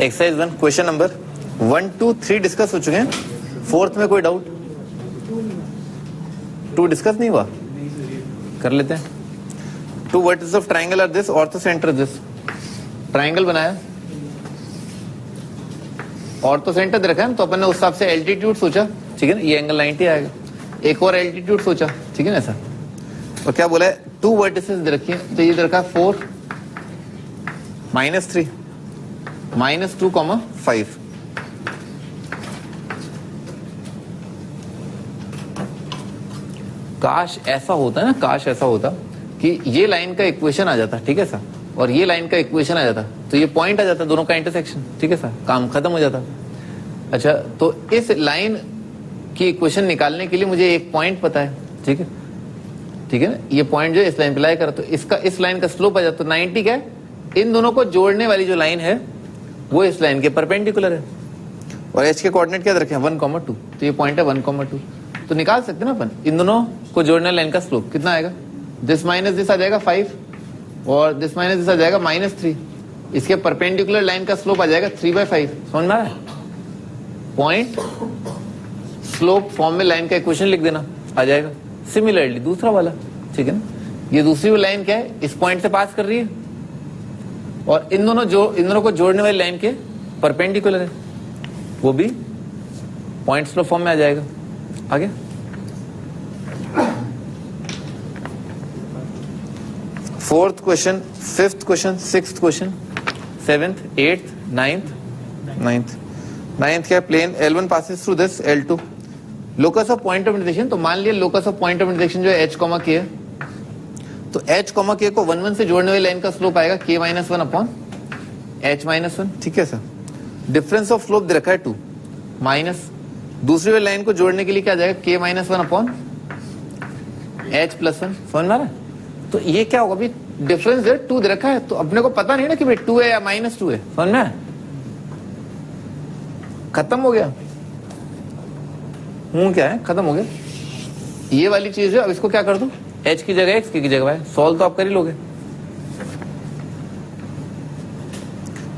Exercise 1 question number 1, 2, 3 discuss हो चुके हैं। फोर्थ में कोई डाउट? 2 डिस्कस नहीं हुआ, कर लेते हैं। 2 vertices of triangle are this, orthocentre this. Triangle बनाया, ऑर्थो सेंटर रखा है, तो अपन ने उस हिसाब से एल्टीट्यूड सोचा, ठीक है ना, ये एंगल 90 आएगा। एक और एल्टीट्यूड सोचा, ठीक है ना ऐसा। और क्या बोला है, 2 वर्टिसेस दे रखी है, तो ये दे रखा 4 -3 -2, 5। काश ऐसा होता ना, काश ऐसा होता कि ये लाइन का इक्वेशन आ जाता, ठीक है सर, और ये लाइन का इक्वेशन आ जाता, तो ये पॉइंट आ जाता, दोनों का इंटरसेक्शन, ठीक है सर, काम खत्म हो जाता। अच्छा, तो इस लाइन की इक्वेशन निकालने के लिए मुझे एक पॉइंट पता है, ठीक है, ठीक है ना, ये पॉइंट जो इस लाइन पे लाई करा, तो इसका इस लाइन का स्लोप आ जाता, तो 90 क्या है, इन दोनों को जोड़ने वाली जो लाइन है वो इस लाइन के परपेंडिकुलर है। और एच के कोऑर्डिनेट क्या रखे हैं, 1, 2, तो ये पॉइंट है 1, 2। तो निकाल सकते ना अपन, इन दोनों को जोड़ने लाइन का स्लोप कितना आएगा, दिस माइनस दिस आ जाएगा 5, और दिस माइनस दिस आ जाएगा -3। इसके परपेंडिकुलर लाइन का स्लोप आ जाएगा 3/5। समझ में आ रहा है? पॉइंट स्लोप फॉर्म में लाइन का इक्वेशन लिख देना, आ जाएगा। सिमिलरली दूसरा वाला, ठीक है ना, ये दूसरी लाइन क्या है, इस पॉइंट से पास कर रही है, और इन दोनों को जोड़ने वाली लाइन के परपेंडिकुलर है, वो भी पॉइंट स्लोप फॉर्म में आ जाएगा। आगे fourth question, fifth question, sixth question, 7th, 8th, 9th क्या है, plane L1 passes through this L2। Locus of point of intersection, तो मान लिया locus of point of intersection जो है h, k है, तो h, k को 1, 1 से जोड़ने वाली लाइन का स्लोप आएगा k - 1 h - 1, ठीक है सर। डिफरेंस ऑफ स्लोप दे रखा है 2 माइनस, दूसरी वाली लाइन को जोड़ने के लिए क्या जाएगा, k - 1 h + 1। समझ में आ रहा है? तो ये क्या होगा, अभी डिफरेंस है 2 दे रखा है, तो अपने को पता नहीं ना कि भाई 2 है या -2 है। समझ में आया? खत्म हो गया, क्या है, खत्म हो गया, ये वाली चीज है। अब इसको क्या कर दो, h की जगह x, की जगह y, सॉल्व तो आप कर ही लोगे।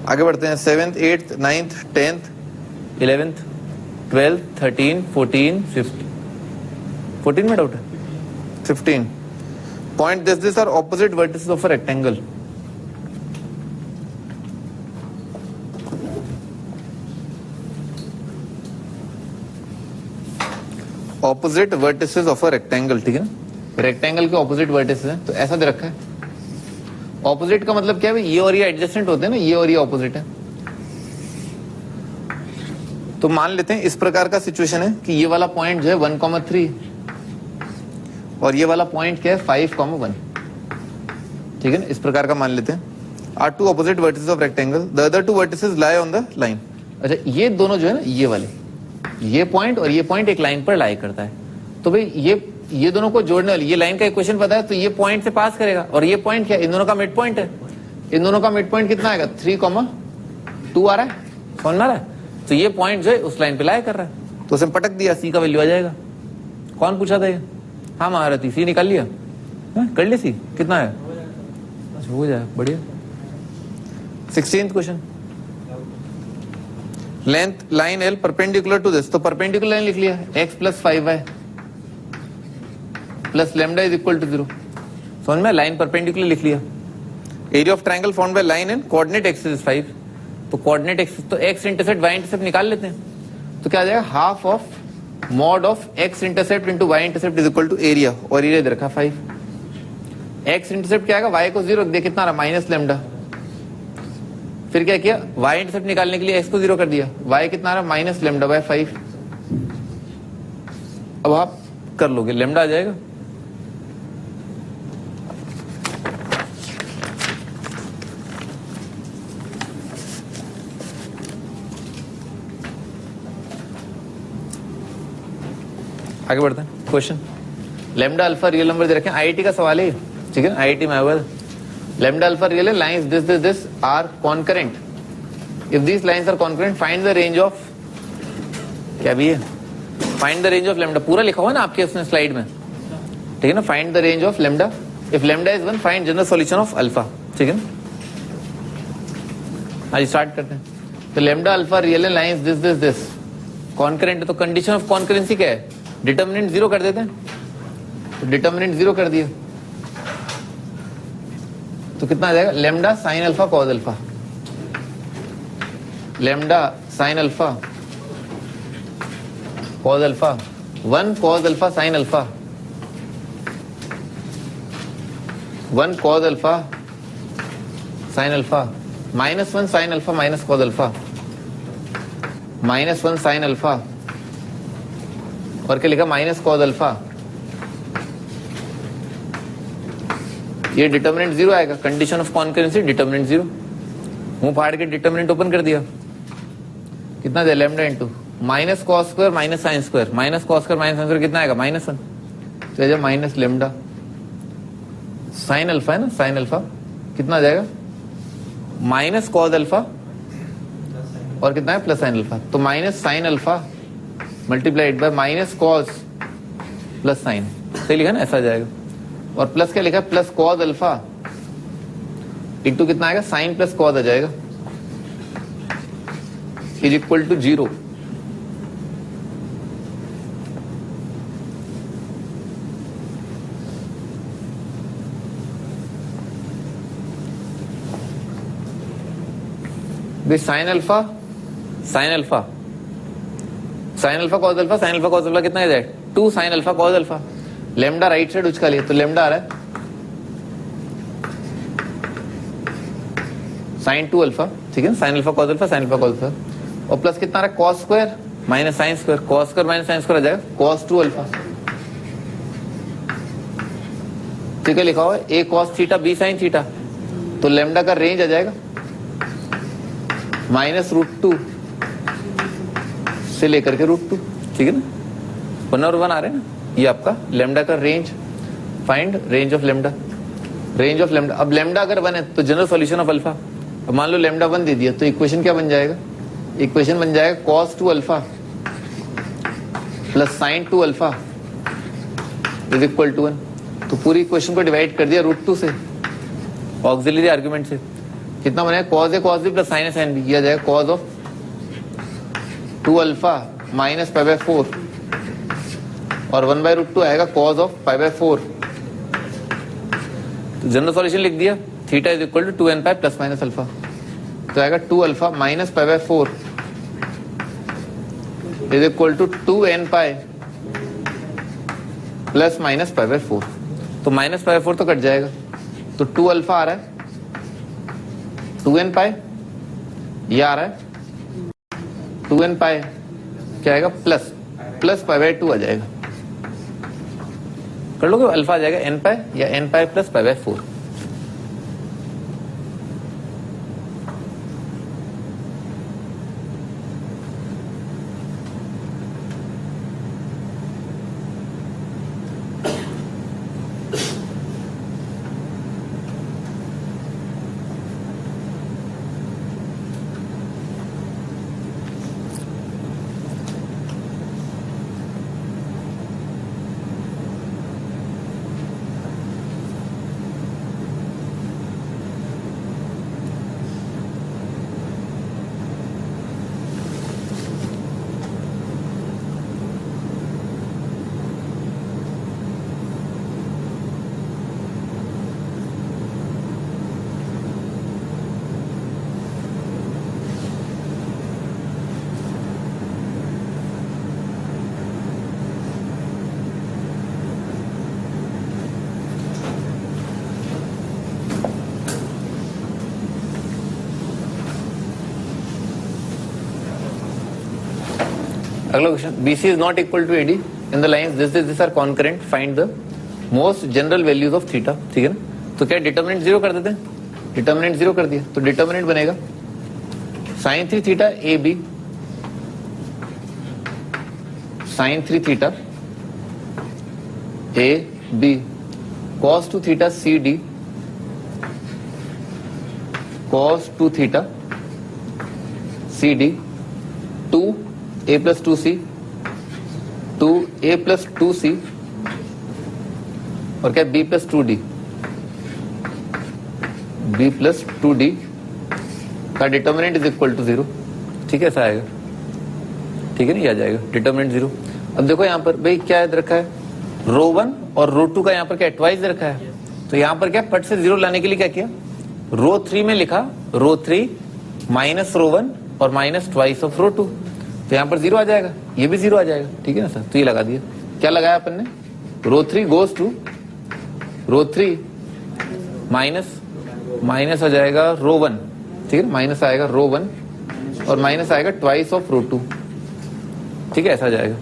आगे बढ़ते हैं, 7th, 8th, 9th, 10th, 11th, 12th, 13, 14, 15। 14 में डाउट है, 15। Point this are opposite vertices of a rectangle. Opposite vertices of a rectangle, ठीक है ना, रेक्टेंगल के ऑपोजिट वर्टिसेस हैं, तो ऐसा दे रखा है। ऑपोजिट का मतलब क्या है, ये और ये एडजेसेंट होते हैं ना, ये और ये ऑपोजिट है। तो मान लेते हैं इस प्रकार का सिचुएशन है कि ये वाला पॉइंट जो है 1, 3 और ये वाला पॉइंट क्या है 5, 1, ठीक है ना, इस प्रकार का मान लेते हैं। Are 2 opposite vertices of rectangle, the other 2 vertices lie on the line. अच्छा, ये दोनों जो है ना, ये वाले, ये पॉइंट और ये पॉइंट एक लाइन पर लाई करता है, तो भाई ये दोनों को जोड़ने वाली ये लाइन का इक्वेशन पता है, तो ये पॉइंट से पास करेगा, और ये पॉइंट क्या है, इन दोनों का मिड पॉइंट है। इन दोनों का मिड पॉइंट कितना आएगा, 3, 2 आ रहा है। समझ में आ रहा है? तो ये पॉइंट जो है उस लाइन पे लाई कर रहा है, तो उसने पटक दिया, सी का वैल्यू आ जाएगा। कौन पूछा था ये? हाँ महारथी, सी निकाल लिया, कर ली सी, कितना है, अच्छा हो जाए, बढ़िया। 16th question, length line L perpendicular to this, तो परपेंडिकुलर लाइन लिख लिया, x + 5y + λ = 0। समझ में, लाइन परपेंडिकुलर लिख लिया। Area of triangle formed by line and coordinate x is 5, तो कोऑर्डिनेट x, तो x इंटरसेप्ट y इंटरसेप्ट निकाल लेते हैं, तो क्या आ जाएगा, half of mod of x intercept into y intercept is equal to area, और एरिया दे रखा 5। x इंटरसेप्ट क्या आएगा, y को 0 दे, कितना रहा, -λ। फिर क्या किया, y इंटरसेप्ट निकालने के लिए x को 0 कर दिया, y कितना रहा, -λ/5। अब आप कर लोगे, λ आ जाएगा। आगे बढ़ते हैं, question, lambda alpha real number दे रखे हैं, आईआईटी का सवाल है, ठीक है, आईआईटी में आया। लैम्डा अल्फा रियल है, lines this are concurrent, if this lines are concurrent find the range of, क्या भी है, find the range of lambda, पूरा लिखा हुआ है ना आपके उसमें स्लाइड में, ठीक है ना, find the range of lambda, if lambda is 1 find general solution of alpha, ठीक है ना। आज स्टार्ट करते हैं। तो lambda alpha real lines this this this concurrent है, तो कंडीशन ऑफ कॉन्करेंसी क्या है? डिटर्मिनेंट 0 कर देते हैं, तो डिटर्मिनेंट 0 कर दिया तो कितना आ जाएगा? Lambda sine alpha cause alpha, lambda sine alpha cause alpha, 1 cause alpha sine alpha, 1 cause alpha sine alpha, -1 sine alpha minus cos alpha, -1 sine alpha, और क्या लिखा? Minus cos alpha. ये डिटर्मिनेंट 0 आएगा, कंडीशन ऑफ कॉन्करेंसी डिटर्मिनेंट 0। मुंह फाड़ के determinant open कर दिया, कितना दे? Lambda into minus cos square minus sine square, minus cos square minus sine square कितना आएगा? -1, तो जब माइनस लेमडा साइन अल्फा है ना, साइन अल्फा कितना आ जाएगा? माइनस कॉस अल्फा और कितना है? प्लस साइन अल्फा, तो minus sine alpha multiplied by minus cos plus sign, सही लिखा ना? ऐसा आ जाएगा। और प्लस क्या लिखा है? प्लस कॉस अल्फा इंटू कितना आएगा? साइन प्लस कॉस आ जाएगा, is equal to 0। Sine alpha sine alpha sine alpha cos alpha, sine alpha cos alpha कितना आ जाएगा? 2 sine alpha cos alpha. Lambda right side उसका लिए, तो लेमडा आ रहा है साइन 2 अल्फा, ठीक है, sine alpha cos alpha, sine alpha cos alpha, और प्लस कितना आ रहा है? Cos square minus sine square, cos square minus sine square आ जाएगा कॉस 2 अल्फा, ठीक है, लिखा हुआ है A cos theta B sine theta, तो लेमडा का रेंज आ जाएगा -√2 से लेकर के √2, ठीक है ना? 1 और 1 आ रहे हैं ना, ये आपका लेमडा का range, find range of lambda, range of lambda. अब लेमडा अगर 1 है तो जनरल सॉल्यूशन ऑफ अल्फा, अब मान लो लेमडा 1 दे दिया, तो इक्वेशन क्या बन जाएगा? इक्वेशन बन जाएगा cos 2 alpha plus sine 2 alpha is equal to 1। तो पूरी इक्वेशन को डिवाइड कर दिया √2 से, ऑक्सिलरी आर्गुमेंट से, कितना बनेगा? cos a cos b plus sine a sine b, ये आ जाएगा cos ऑफ 2 अल्फा माइनस π/4 और 1/√2 आएगा cos ऑफ π/4। तो जनरल सॉल्यूशन लिख दिया, theta is equal to 2n pi plus minus alpha, तो आएगा 2 alpha minus π/4 is equal to 2n pi plus minus π/4। तो माइनस π/4 तो कट जाएगा, तो 2 अल्फा आ रहा है, 2n पाई ये आ रहा है 2n पाई, क्या आएगा? प्लस π/2 आ जाएगा, कर लोगे? अल्फा आ जाएगा n पाई या n पाई प्लस π/4। अगला question, BC is not equal to AD in the lines this are concurrent, find the most general values of theta, ठीक है ना? तो क्या डिटर्मिनेंट 0 कर देते हैं? डिटर्मिनेंट 0 कर दिया, तो डिटर्मिनेंट बनेगा sin 3 theta AB sin 3 theta AB cos 2 theta CD cos 2 theta CD 2 a plus 2c 2a plus 2c और क्या b plus 2d b plus 2d का डिटर्मिनेंट इज इक्वल टू 0। ठीक है, ऐसा आएगा, ठीक है, नहीं आ जाएगा डिटरमिनेंट 0। अब देखो यहाँ पर भाई क्या याद रखा है, रो 1 और रो 2 का यहाँ पर क्या ट्वाइस रखा है, तो यहाँ पर क्या फट से 0 लाने के लिए क्या किया, रो 3 में लिखा रो 3 माइनस रो 1 और माइनस ट्वाइस ऑफ रो 2, तो यहाँ पर 0 आ जाएगा, ये भी 0 आ जाएगा, ठीक है ना सर। तो ये लगा दिया, क्या लगाया अपन ने, रो 3 गोज टू रो 3 माइनस हो जाएगा रो 1, ठीक है, माइनस आएगा रो 1 और माइनस आएगा ट्वाइस ऑफ रो 2, ठीक है, ऐसा जाएगा।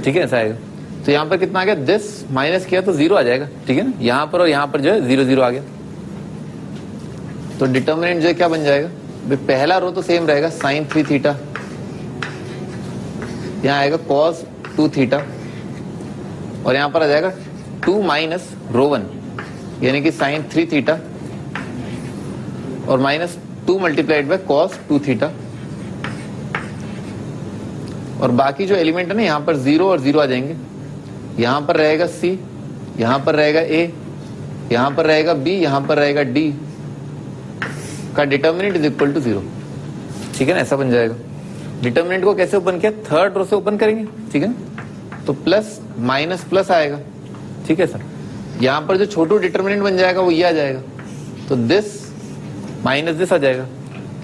ठीक है, ऐसा आएगा। तो यहां पर कितना आ गया, दिस माइनस किया तो 0 आ जाएगा, ठीक है ना, यहां पर और यहां पर जो है 0 0 आ गया। तो डिटर्मिनेंट जो है क्या बन जाएगा, पहला रो तो सेम रहेगा साइन 3 थीटा, यहां आएगा कॉस 2 थीटा और यहां पर आ जाएगा 2 माइनस रो 1 यानी कि साइन 3 थीटा और minus 2 multiplied by cos 2 theta, और बाकी जो एलिमेंट है ना यहां पर 0 और 0 आ जाएंगे, यहां पर रहेगा C, यहां पर रहेगा A, यहां पर रहेगा B, यहां पर रहेगा D का डिटर्मिनेंट इज इक्वल टू 0, ठीक है ना, ऐसा बन जाएगा। डिटर्मिनेंट को कैसे ओपन किया, थर्ड रो से ओपन करेंगे, ठीक है, तो प्लस माइनस प्लस आएगा, ठीक है सर। यहां पर जो छोटू डिटर्मिनेंट बन जाएगा वो ये आ जाएगा, तो दिस माइनस दिस आ जाएगा,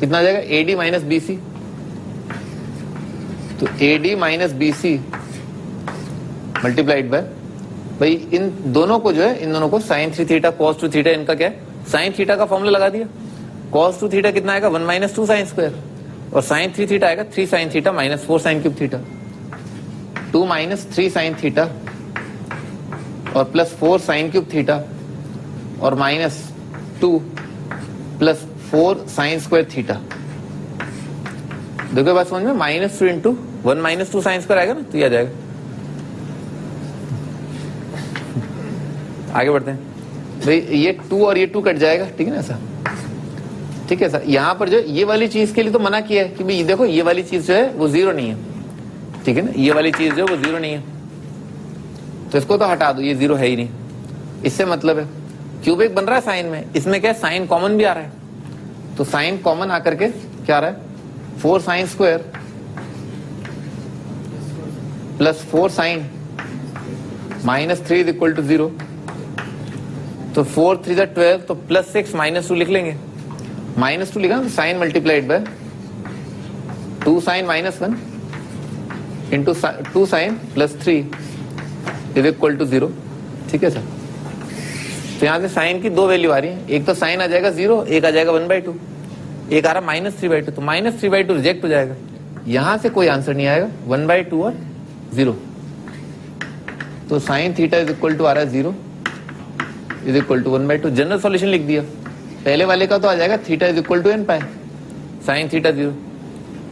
कितना आ जाएगा, AD माइनस BC, तो AD minus BC multiplied by, भाई इन दोनों को जो है, इन दोनों को साइन 3 थीटा कॉस 2 थीटा, इनका क्या है, साइन थीटा का फॉर्मूला लगा दिया, कॉस 2 थीटा कितना आएगा 1 माइनस 2 साइन स्क्वायर, और साइन 3 थीटा आएगा 3 sine theta minus 4 sine cube theta, 2 minus 3 sine theta और प्लस 4 साइन क्यूब थीटा और minus 2 plus 4 sine square theta. देखो बात समझ में, -2 इंटू 1 माइनस 2 साइन स्क्वायर आएगा ना, तो ये आ जाएगा। आगे बढ़ते हैं भाई, ये 2 और ये 2 कट जाएगा, ठीक है ना ऐसा, ठीक है सर। यहां पर जो ये वाली चीज के लिए तो मना किया है कि भाई देखो ये वाली चीज जो है वो 0 नहीं है, ठीक है ना, ये वाली चीज जो है वो 0 नहीं है, तो इसको तो हटा दो, ये 0 है ही नहीं, इससे मतलब है क्यूबिक बन रहा है साइन में, इसमें क्या है साइन कॉमन भी आ रहा है, तो साइन कॉमन आकर के क्या आ रहा है, 4 sine square plus 4 sine minus 3 is equal to 0, तो 4 3 जा 12, तो प्लस 6 माइनस 2 लिख लेंगे, माइनस 2 लिखा तो sine multiplied by 2 sine minus 1 into 2 sine plus 3 is equal to 0, ठीक है सर। तो यहां से साइन की 2 वैल्यू आ रही है, एक तो साइन आ जाएगा 0, एक आ जाएगा 1/2, एक आ रहा -3/2, तो -3/2 रिजेक्ट हो जाएगा, यहां से कोई आंसर नहीं आएगा, 1/2 और 0, तो sine theta is equal to आ रहा है 0 is equal to 1/2, general solution लिख दिया। पहले वाले का तो आ जाएगा theta is equal to n pi sine theta 0।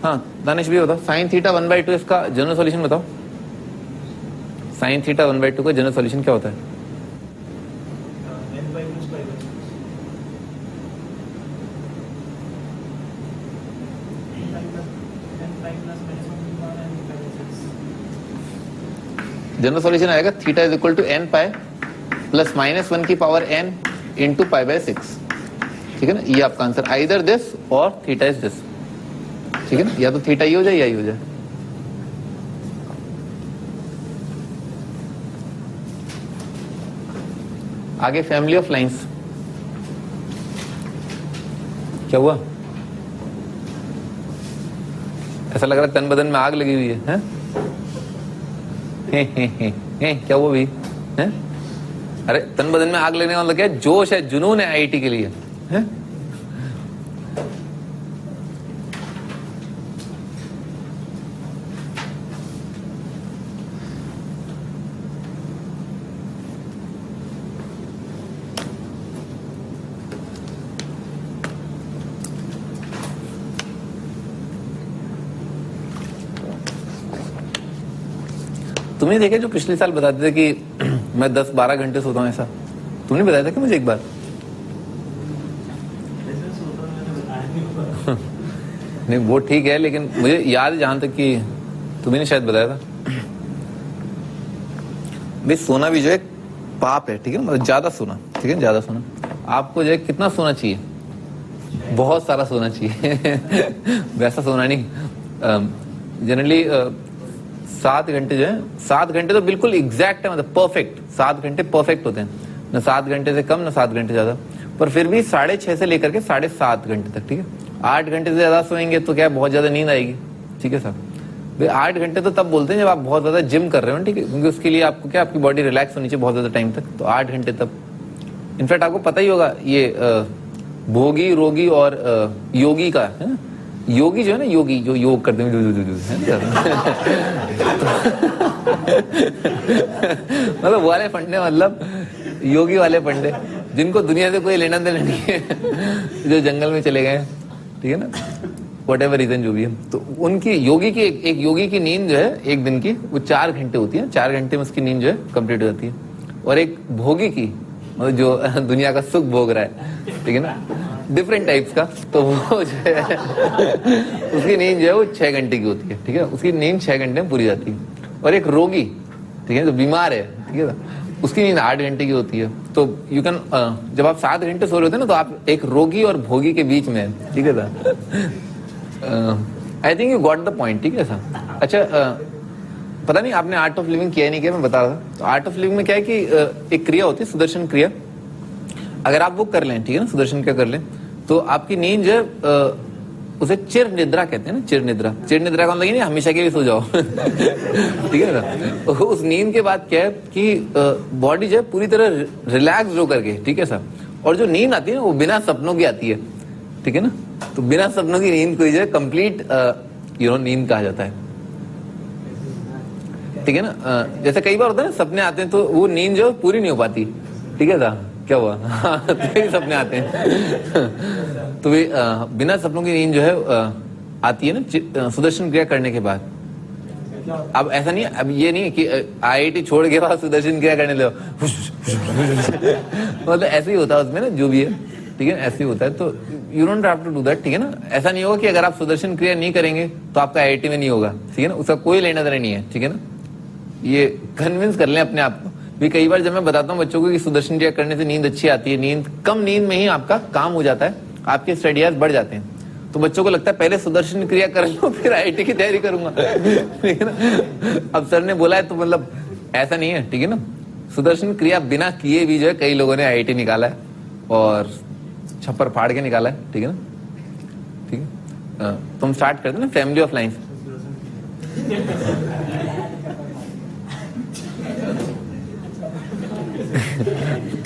हाँ दानिश भी बताओ, साइन थीटा 1/2 इसका जनरल सॉल्यूशन बताओ, साइन थीटा 1/2 का जनरल सॉल्यूशन क्या होता है, जनरल सॉल्यूशन आएगा theta is equal to n pi plus -1 की पावर n इंटू π/6, ठीक है ना, ये आपका आंसर, आइदर दिस और थीटा इज दिस, ठीक है ना, या तो थीटा ये हो जाए या ये हो जाए। आगे फैमिली ऑफ लाइंस, क्या हुआ, ऐसा लग रहा है तन बदन में आग लगी हुई है, क्या हुआ भाई, हैं? अरे तन बदन में आग लगने का मतलब क्या है, जोश है, जुनून है आईआईटी के लिए, हैं? तुमने देखे जो पिछले साल बताते थे कि मैं 10-12 घंटे सोता हूँ, ऐसा तुमने बताया था कि मुझे एक बार नहीं वो ठीक है, लेकिन मुझे याद है जहां तक कि तुम्हें शायद बताया था, भाई सोना भी जो है पाप है, ठीक है, मतलब ज्यादा सोना, ठीक है, ज्यादा सोना। आपको जो है कितना सोना चाहिए? बहुत सारा सोना चाहिए वैसा सोना नहीं। जनरली 7 घंटे जो है, 7 घंटे तो बिल्कुल एग्जैक्ट है, मतलब परफेक्ट। 7 घंटे परफेक्ट होते हैं, न 7 घंटे से कम न 7 घंटे ज्यादा, पर फिर भी 6.5 से लेकर के 7.5 घंटे तक, ठीक है। 8 घंटे से ज्यादा सोएंगे तो क्या बहुत ज्यादा नींद आएगी, ठीक है साहब। भाई 8 घंटे तो तब बोलते हैं जब आप बहुत ज्यादा जिम कर रहे हो, ठीक है, क्योंकि उसके लिए आपको क्या, आपकी बॉडी रिलैक्स होनी चाहिए बहुत ज्यादा टाइम तक, तो 8 घंटे तब। इनफैक्ट आपको पता ही होगा ये भोगी, रोगी और योगी का है ना। योगी जो है ना, योगी जो योग करते हैं, मतलब वाले फंडे, मतलब योगी वाले फंडे जिनको दुनिया से कोई लेना देना नहीं है जो जंगल में चले गए, ठीक है ना, वट एवर रीजन जो भी है। तो उनकी योगी की एक योगी की नींद जो है एक दिन की वो 4 घंटे होती है। 4 घंटे में उसकी नींद जो है कंप्लीट हो जाती है। और एक भोगी की, मतलब जो दुनिया का सुख भोग रहा है, ठीक है ना, डिफरेंट टाइप्स का, तो वो जो है उसकी नींद जो है वो 6 घंटे की होती है, ठीक है, उसकी नींद 6 घंटे में पूरी जाती है। और एक रोगी, ठीक है, जो बीमार है, ठीक है, उसकी नींद 8 घंटे की होती है। तो यू कैन, जब आप 7 घंटे सो रहे होते हैं ना, तो आप एक रोगी और भोगी के बीच में, ठीक है sir. I think you got the point, ठीक है सर। अच्छा, पता नहीं आपने आर्ट ऑफ लिविंग किया नहीं किया, मैं बता रहा था। तो आर्ट ऑफ लिविंग में क्या है कि एक क्रिया होती है सुदर्शन क्रिया, अगर आप वो कर लें, ठीक है ना, सुदर्शन क्रिया कर लें, तो आपकी नींद जो है उसे चिर निद्रा कहते हैं ना, चिर निद्रा। चिर निद्रा का मतलब ये नहीं हमेशा के लिए सो जाओ ठीक है ना। उस नींद के बाद क्या है कि बॉडी जो है पूरी तरह रिलैक्स हो करके, ठीक है सर। और जो नींद आती है ना वो बिना सपनों की आती है, ठीक है ना। तो बिना सपनों की नींद को जो है कंप्लीट नींद कहा जाता है, ठीक है ना। जैसे कई बार होता है ना सपने आते हैं तो वो नींद जो पूरी नहीं हो पाती, ठीक है सर, क्या हुआ तो सपने आते हैं तो वे बिना सपनों की नींद जो है आती है ना सुदर्शन क्रिया करने के बाद। अब ऐसा नहीं है, अब ये नहीं है कि आईआईटी छोड़ के बाद सुदर्शन क्रिया करने लो मतलब ऐसे ही होता है उसमें ना, जो भी है, ठीक है, ऐसे ही होता है। तो you don't have to do that, ठीक है ना। ऐसा नहीं होगा कि अगर आप सुदर्शन क्रिया नहीं करेंगे तो आपका आईआईटी में नहीं होगा, ठीक है ना, उसका कोई लेना देना नहीं है, ठीक है ना। ये कन्विंस कर लें अपने आप को भी। कई बार जब मैं बताता हूँ बच्चों को कि सुदर्शन क्रिया करने से नींद अच्छी आती है, नींद कम नींद में ही आपका काम हो जाता है, आपके स्टडी आवर्स बढ़ जाते हैं, तो बच्चों को लगता है पहले सुदर्शन क्रिया कर लो फिर आईआईटी की तैयारी करूंगा ठीक है ना। अब सर ने बोला है तो मतलब ऐसा नहीं है, ठीक है ना। सुदर्शन क्रिया बिना किए भी जो है कई लोगों ने आईआईटी निकाला है और छप्पर फाड़ के निकाला है, ठीक है ना। ठीक है, तुम स्टार्ट करते ना फैमिली ऑफ लाइन्स।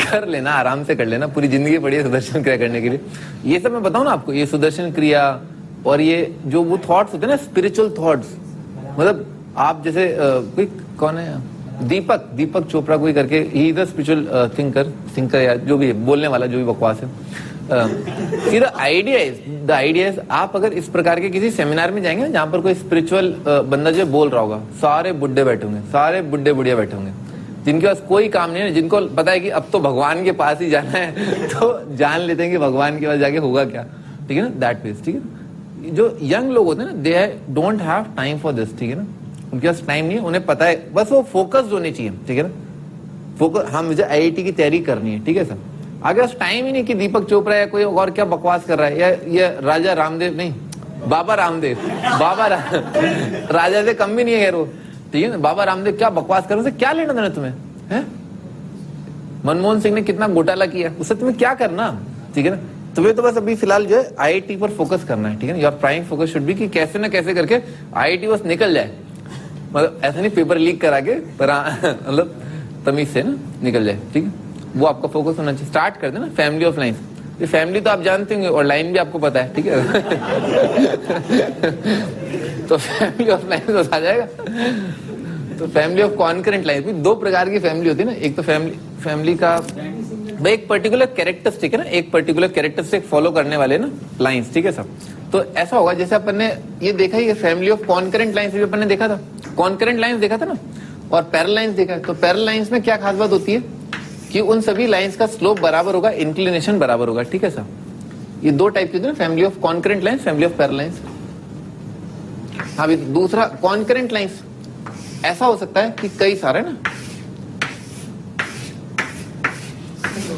कर लेना, आराम से कर लेना, पूरी जिंदगी पड़ी है सुदर्शन क्रिया करने के लिए। ये सब मैं बताऊं ना आपको, ये सुदर्शन क्रिया और ये जो वो थॉट्स होते हैं ना, स्पिरिचुअल थॉट्स, मतलब आप जैसे कोई कौन है दीपक चोपड़ा कोई करके, he is a spiritual thinker या जो भी है, बोलने वाला जो भी बकवास है। द आइडिया इज आप अगर इस प्रकार के किसी सेमिनार में जाएंगे जहां पर कोई स्पिरिचुअल बंदा जो बोल रहा होगा, सारे बुड्ढे बैठे होंगे, सारे बुड्ढे बुढ़िया बैठे होंगे जिनके पास कोई काम नहीं है, जिनको पता है कि अब तो भगवान के पास ही जाना है तो जान लेते हैं कि भगवान के पास जाके होगा क्या, ठीक है ना, दैट मीन्स, ठीक है। जो यंग लोग होते हैं ना, they don't have time for this, ठीक है ना, उनके पास टाइम नहीं है, उन्हें पता है, बस वो फोकस्ड होने चाहिए, ठीक है ना, फोकस। हाँ, मुझे आईआईटी की तैयारी करनी है, ठीक है सर। आगे उस टाइम ही नहीं कि दीपक चोपड़ा या कोई और क्या बकवास कर रहा है, या राजा रामदेव, नहीं बाबा रामदेव, राजा से कम भी नहीं है वो, ठीक है ना। बाबा रामदेव क्या बकवास कर रहे हैं, क्या लेना देना तुम्हें है? मनमोहन सिंह ने कितना घोटाला किया, उससे तुम्हें क्या करना, ठीक है ना। तुम्हें तो बस अभी फिलहाल जो है आईआईटी पर फोकस करना है, ठीक है ना। Your prime focus should be कि कैसे ना कैसे करके आईआईटी बस निकल जाए, मतलब ऐसा नहीं पेपर लीक करा के, पर मतलब तमीज से ना निकल जाए, ठीक है, वो आपका फोकस होना चाहिए। स्टार्ट कर देना फैमिली ऑफ लाइन्स। ये फैमिली तो आप जानते होंगे और लाइन भी आपको पता है, ठीक है तो फैमिली ऑफ लाइन्स आ जाएगा। तो फैमिली ऑफ कॉन्करेंट लाइन्स, दो प्रकार की फैमिली होती है ना। एक तो फैमिली का एक पर्टिकुलर कैरेक्टरिस्टिक है ना, एक पर्टिकुलर कैरेक्टरिस्टिक फॉलो करने वाले ना लाइन्स, ठीक है सब। तो ऐसा होगा जैसे अपन ने ये देखा ही, फैमिली ऑफ कॉन्करेंट लाइन्स भी अपन ने देखा था, कॉन्करेंट लाइन्स देखा था ना, और पैरेलल लाइन्स देखा है। तो पैरेलल लाइन्स में क्या खास बात होती है कि उन सभी लाइंस का स्लोप बराबर होगा, इंक्लिनेशन बराबर होगा, ठीक है सर। ये दो टाइप की होती है ना, family of concurrent lines, family of parallel lines. अभी दूसरा कॉन्करेंट लाइंस ऐसा हो सकता है कि कई सारे ना,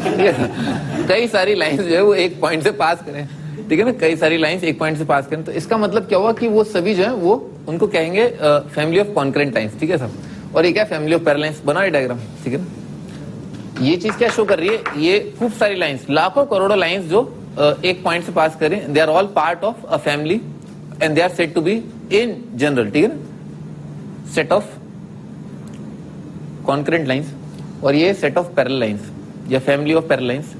ठीक है, कई सारी लाइंस जो है वो एक पॉइंट से पास करें, ठीक है ना, कई सारी लाइंस एक पॉइंट से पास करें, तो इसका मतलब क्या हुआ कि वो सभी जो है वो उनको कहेंगे फैमिली ऑफ कॉन्करेंट लाइंस, ठीक है सर। और ये क्या फैमिली ऑफ पैरेलल लाइंस, बना डायग्राम, ठीक है ना। ये चीज क्या शो कर रही है, ये खूब सारी लाइंस, लाखों करोड़ों लाइंस जो एक पॉइंट से पास करें, they are all part of a family and they are said to be in general, ठीक है ना, सेट ऑफ कॉन्करेंट लाइंस, और ये सेट ऑफ पैरेलल लाइंस या फैमिली ऑफ पैरेलल लाइंस।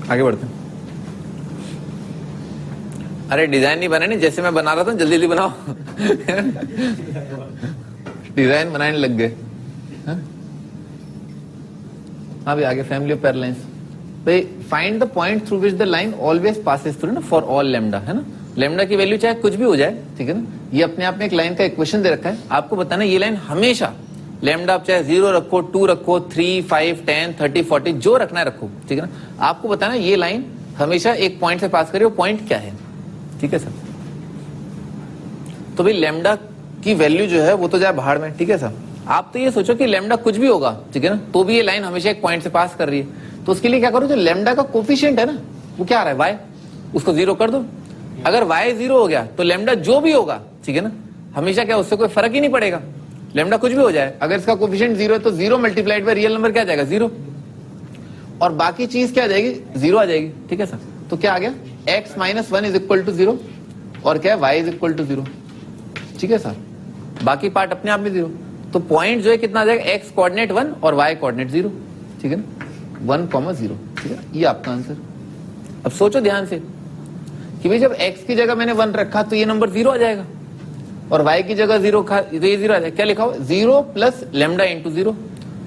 आगे बढ़ते हैं। अरे डिजाइन नहीं बने, नहीं जैसे मैं बना रहा था, जल्दी जल्दी बनाओ। डिजाइन बनाने लग गए। हाँ भाई आगे, फैमिली ऑफ पैरेलल लाइंस। भाई find the point through which the line always passes through, ना, फॉर ऑल लैम्डा, है ना। लैम्डा की वैल्यू चाहे कुछ भी हो जाए, ठीक है ना, ये अपने आप में एक लाइन का इक्वेशन दे रखा है, आपको बताना ये लाइन हमेशा लैम्डा आप चाहे 0 रखो, 2 रखो, 3, 5, 10, 30, 40 जो रखना है रखो, ठीक है ना। आपको बताना ये लाइन हमेशा एक पॉइंट से पास करे, वो पॉइंट क्या है, ठीक है सर। तो भाई लैम्डा की वैल्यू जो है वो तो जाए बाहर में, ठीक है सर। आप तो ये सोचो कि लैम्डा कुछ भी होगा, ठीक है ना, तो भी ये लाइन हमेशा एक पॉइंट से पास कर रही है, तो उसके लिए क्या करो, जो लैम्डा का कोफिशिएंट है ना, वो क्या आ रहा है, वाई, उसको 0 कर दो। अगर वाई 0 हो गया तो लैम्डा जो भी होगा, ठीक है ना, हमेशा क्या उससे कोई फर्क ही नहीं पड़ेगा, लैम्डा कुछ भी हो जाए, अगर इसका कोफिशिएंट 0 है तो 0 मल्टीप्लाइड बाय रियल नंबर क्या आ जाएगा, 0, और बाकी चीज क्या आ जाएगी, 0 आ जाएगी, ठीक है सर। तो क्या आ गया, x minus 1 is equal to 0, और क्या है, y इज इक्वल टू 0, ठीक है सर। बाकी पार्ट अपने आप में 0, तो पॉइंट जो है कितना आ जाएगा, x कोऑर्डिनेट 1 और y कोऑर्डिनेट 0, ठीक है ना, 1,0, ठीक है, ये आपका आंसर। अब सोचो ध्यान से कि भाई जब x की जगह मैंने 1 रखा तो ये नंबर 0 आ जाएगा, और y की जगह 0 तो ये 0 आ जाएगा। क्या लिखा हो, 0 प्लस लैम्डा इंटू 0,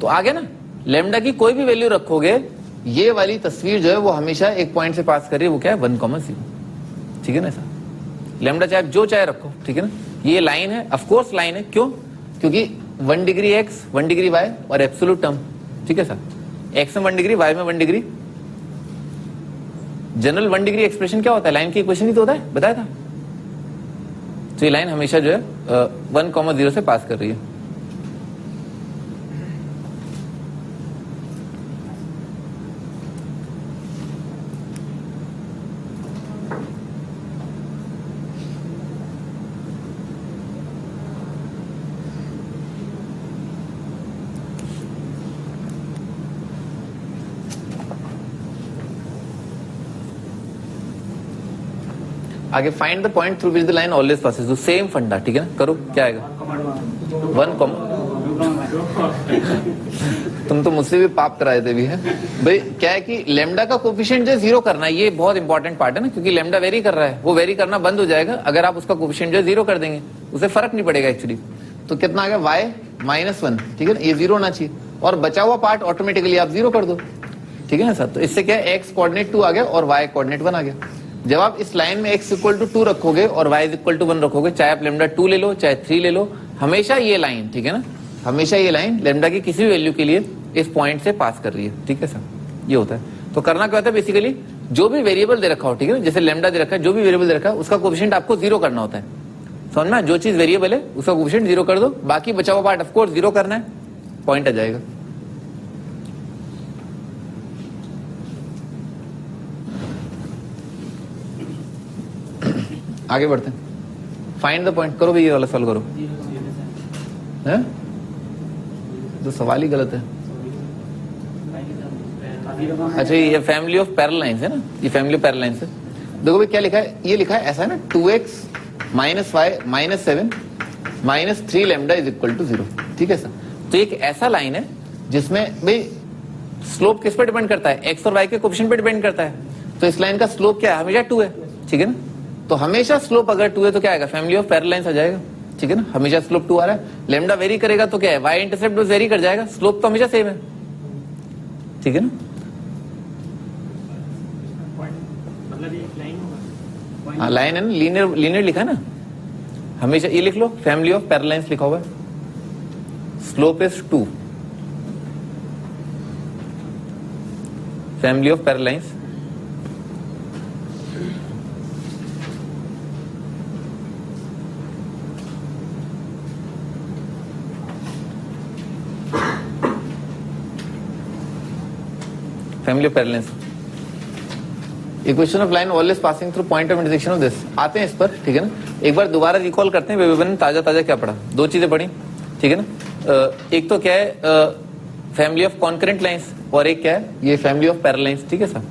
तो आ गया ना। लैम्डा की कोई भी वैल्यू रखोगे, ये वाली तस्वीर जो है वो हमेशा एक पॉइंट से पास कर रही है, वो क्या है, 1,0, ठीक है ना सर। लैम्डा चाहे जो चाहे रखो, ठीक है ना, ये लाइन है, ऑफकोर्स लाइन है, क्यों, क्योंकि 1 डिग्री x 1 डिग्री y और एब्सोल्यूट टर्म, ठीक है सर। x में 1 डिग्री, y में 1 डिग्री, जनरल 1 डिग्री एक्सप्रेशन क्या होता है, लाइन की इक्वेशन ही तो होता है, बताया था। तो ये लाइन हमेशा जो है 1,0 से पास कर रही है। आगे find the point through which the line always passes, same फंडा, ठीक है ना, करो, क्या आएगा, 1, तुम तो मुझसे भी पाप कराए थे भी, है भाई। क्या है कि लैम्डा का कोफिशिएंट जो 0 करना है, ये बहुत इंपॉर्टेंट पार्ट है ना, क्योंकि लैम्डा वेरी कर रहा है, वो वेरी करना बंद हो जाएगा अगर आप उसका कोफिशिएंट जो 0 कर देंगे, उसे फर्क नहीं पड़ेगा एक्चुअली। तो कितना आ गया, y माइनस 1, ठीक है ना, ये 0 होना चाहिए, और बचा हुआ पार्ट ऑटोमेटिकली आप 0 कर दो, ठीक है ना सर। तो इससे क्या है, x कोऑर्डिनेट 2 आ गया और y कोऑर्डिनेट 1 आ गया। जब आप इस लाइन में x इक्वल टू 2 रखोगे और y इक्वल टू 1 रखोगे, चाहे आप लैम्डा 2 ले लो चाहे 3 ले लो, हमेशा ये लाइन, ठीक है ना, हमेशा ये लाइन लैम्डा की किसी भी वैल्यू के लिए इस पॉइंट से पास कर रही है, ठीक है सर, ये होता है। तो करना क्या होता है, बेसिकली जो भी वेरिएबल दे रखा हो, ठीक है ना, जैसे लैम्डा दे रखा है, जो भी वेरिएबल दे रखा है उसका कोफिशिएंट आपको 0 करना होता है, समझ में, जो चीज वेरिएबल है उसका कोफिशिएंट 0 कर दो, बाकी बचा हुआ पार्ट ऑफकोर्स 0 करना है, पॉइंट आ जाएगा। आगे बढ़ते हैं, फाइंड द पॉइंट, करो भाई ये वाला सॉल्व करो, है तो सवाल ही गलत है। अच्छा ये फैमिली ऑफ पैरेलल लाइंस है ना, ये फैमिली ऑफ पैरेलल लाइंस है। देखो भाई क्या लिखा है, ये लिखा है ऐसा है ना, 2x minus 5 minus 7 minus 3 lambda is equal to 0, ठीक है सर। तो एक ऐसा लाइन है जिसमें भाई स्लोप किस पर डिपेंड करता है, x और y के कोफिशिएंट पे डिपेंड करता है। तो इस लाइन का स्लोप क्या है, हमेशा 2 है, ठीक है ना। तो हमेशा स्लोप अगर 2 है तो क्या आएगा, फैमिली ऑफ पैरेलल लाइंस आ जाएगा, ठीक है ना, हमेशा स्लोप 2 आ रहा है। लैम्डा वेरी करेगा तो क्या है, y इंटरसेप्ट वेरी कर जाएगा, स्लोप तो हमेशा सेम है, ठीक है ना। हाँ लाइन है ना, लीनियर लीनियर लिखा है ना, हमेशा ये लिख लो, फैमिली ऑफ पैरेलल लाइंस लिखा हुआ है, slope is 2, family of parallel lines, family of parallel lines, equation of line always passing through point of intersection of this. आते हैं इस पर, ठीक है ना। एक बार दोबारा रिकॉल करते हैं, बेबी ने ताजा ताजा क्या पढ़ा, दो चीजें पढ़ी, ठीक है ना। एक तो क्या है फैमिली ऑफ कॉन्करेंट लाइंस, और एक क्या है ये फैमिली ऑफ पैरेलल लाइंस, ठीक है सर।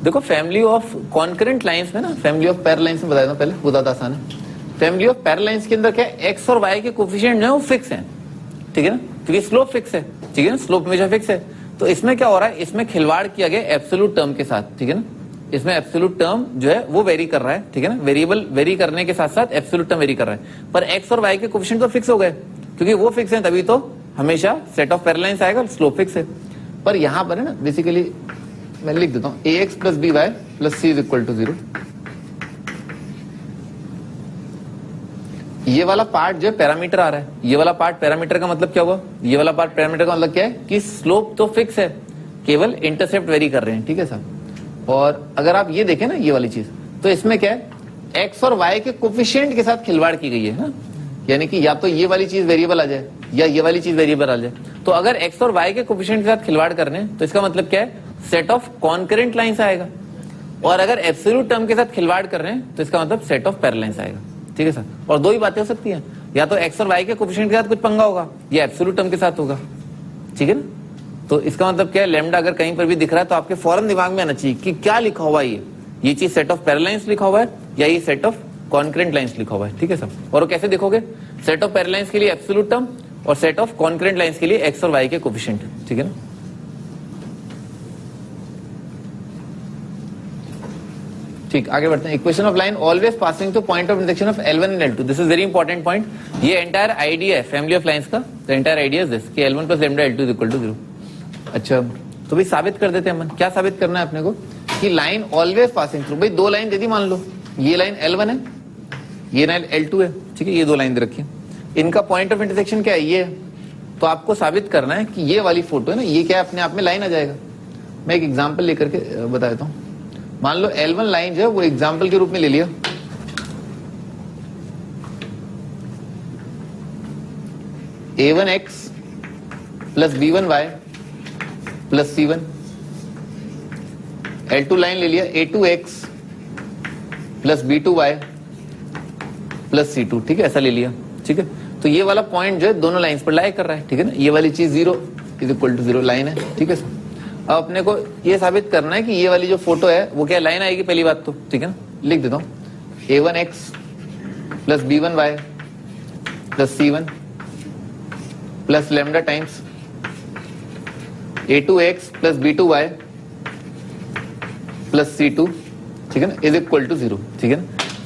देखो फैमिली ऑफ कॉन्करेंट लाइंस में ना, फैमिली ऑफ पैरेलल लाइंस में बताया था पहले, बहुत आसान है। फैमिली ऑफ पैरेलल लाइंस के अंदर क्या है, एक्स और वाई के कोफिशिएंट जो है वो फिक्स है, ठीक है ना, क्योंकि स्लोप फिक्स है, ठीक है ना, स्लोप हमेशा फिक्स है। तो इसमें क्या हो रहा है, इसमें खिलवाड़ किया गया एब्सोल्यूट टर्म के साथ, ठीक है ना। इसमें एब्सोल्यूट टर्म जो है वो वेरी कर रहा है, ठीक है ना, वेरिएबल वेरी करने के साथ साथ एब्सोल्यूट टर्म वेरी कर रहा है, पर एक्स और वाई के कोफिशिएंट तो फिक्स हो गए, क्योंकि वो फिक्स है तभी तो हमेशा सेट ऑफ पैरेलल लाइंस आएगा, स्लोप फिक्स है। पर यहां पर है ना, बेसिकली मैं लिख देता हूं A X plus B Y plus C is equal to 0। ये वाला पार्ट जो है पैरामीटर आ रहा है, ये वाला पार्ट पैरामीटर का मतलब क्या हुआ, ये वाला पार्ट पैरामीटर का मतलब क्या है कि स्लोप तो फिक्स है, केवल इंटरसेप्ट वेरी कर रहे हैं, ठीक है सर। और अगर आप ये देखें ना ये वाली चीज, तो इसमें क्या है, एक्स और वाई के कोफिशिएंट के साथ खिलवाड़ की गई है ना, यानी कि या तो ये वाली चीज वेरिएबल आ जाए या ये वाली चीज वेरिएबल आ जाए। तो अगर एक्स और वाई के कोफिशिएंट के साथ खिलवाड़ करने तो इसका मतलब क्या है, सेट ऑफ कॉन्करेंट लाइंस आएगा, और अगर एब्सोल्यूट टर्म के साथ खिलवाड़ कर रहे हैं तो इसका मतलब सेट ऑफ पैरेलल लाइंस आएगा, ठीक है सर। और दो ही बातें हो सकती हैं, या तो एक्स और वाई के कोफिशिएंट के साथ कुछ पंगा होगा या एब्सोल्यूट टर्म के साथ होगा, ठीक है ना। तो इसका मतलब क्या है, लैम्डा अगर कहीं पर भी दिख रहा है तो आपके फौरन दिमाग में आना चाहिए कि क्या लिखा हुआ है, ये चीज सेट ऑफ पैरेलल लाइंस लिखा हुआ है या ये सेट ऑफ कॉन्करेंट लाइंस लिखा हुआ है, ठीक है सर। और वो कैसे देखोगे, सेट ऑफ पैरेलल लाइंस के लिए एब्सोल्यूट टर्म और सेट ऑफ कॉन्करेंट लाइंस के लिए एक्स और वाई के कोफिशिएंट, ठीक है ना। ठीक, आगे बढ़ते हैं। Equation of line always passing to point of intersection of L1 and L2, this is very important point. ये एंटायर आइडिया है फैमिली ऑफ लाइंस का, the entire idea is this कि L1 plus lambda L2 is equal to 0। अच्छा, तो भाई साबित कर देते हैं हम, क्या साबित करना है अपने को कि लाइन ऑलवेज पासिंग थ्रू। भाई दो लाइन दे दी, मान लो ये लाइन L1 है, ये लाइन L2 है, ठीक है, ये दो लाइन दे रखी है, इनका पॉइंट ऑफ इंटरसेक्शन क्या है, ये है। तो आपको साबित करना है कि ये वाली फोटो है ना, ये क्या है, अपने आप में लाइन आ जाएगा। मैं एक एग्जाम्पल लेकर के बता देता हूँ। मान लो L1 लाइन जो है वो एग्जाम्पल के रूप में ले लिया, A1x plus B1y plus C1। L2 line ले लिया A2x plus B2y plus C2, ठीक है, ऐसा ले लिया, ठीक है। तो ये वाला पॉइंट जो है दोनों लाइंस पर लाई कर रहा है, ठीक है ना, ये वाली चीज 0 इज इक्वल टू 0 लाइन है, ठीक है सर। अब अपने को ये साबित करना है कि ये वाली जो फोटो है वो क्या लाइन आएगी, पहली बात तो, ठीक है ना, लिख देता हूं A1x plus B1y plus C1 plus lambda times A2x plus B2y plus C2, ठीक है ना, इज इक्वल टू 0, ठीक है ना।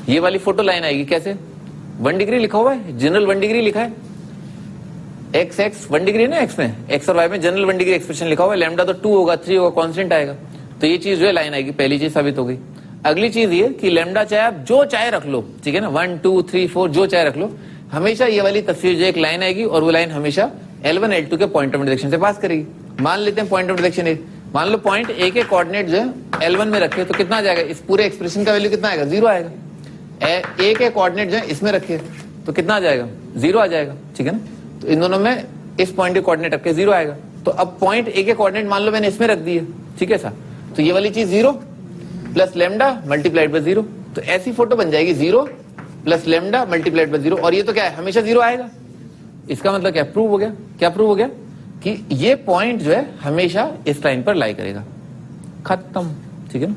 ये वाली फोटो लाइन आएगी कैसे, 1 डिग्री लिखा हुआ है, जनरल 1 डिग्री लिखा है, एक्स 1 डिग्री है ना, एक्स में, एक्स और वाई में जनरल 1 डिग्री एक्सप्रेशन लिखा हुआ है, लैम्डा तो 2 होगा, 3 होगा, कांस्टेंट आएगा। तो ये चीज जो है लाइन आएगी, पहली चीज साबित हो गई। अगली चीज ये कि लैम्डा चाहे आप जो चाहे रख लो, ठीक है ना, 1 2 3 4 जो चाहे रख लो, हमेशा ये वाली तस्वीर जो एक लाइन आएगी और वो लाइन हमेशा L1 L2 के पॉइंट ऑफ इंटरसेक्शन से पास करेगी। मान लेते हैं पॉइंट ऑफ इंटरसेक्शन ए, मान लो पॉइंट ए के कोऑर्डिनेट जो है L1 में रखे तो कितना आ जाएगा, इस पूरे एक्सप्रेशन का वैल्यू कितना आएगा, 0 आएगा। ए के कोऑर्डिनेट जो है इसमें रखे तो कितना आ जाएगा, 0 आ जाएगा, ठीक है ना। तो इन दोनों में इस पॉइंट के कोऑर्डिनेट रख के 0 आएगा। तो अब पॉइंट ए के कोऑर्डिनेट मान लो मैंने इसमें रख दिए, ठीक है सर, तो ये वाली चीज 0 प्लस लैम्डा मल्टीप्लाइड बाय 0, तो ऐसी फोटो बन जाएगी 0 प्लस लैम्डा मल्टीप्लाइड बाय 0, और ये तो क्या है, हमेशा 0 आएगा। इसका मतलब क्या प्रूव हो गया, क्या प्रूव हो गया कि ये पॉइंट जो है हमेशा इस लाइन पर लाई करेगा, खत्म, ठीक है ना।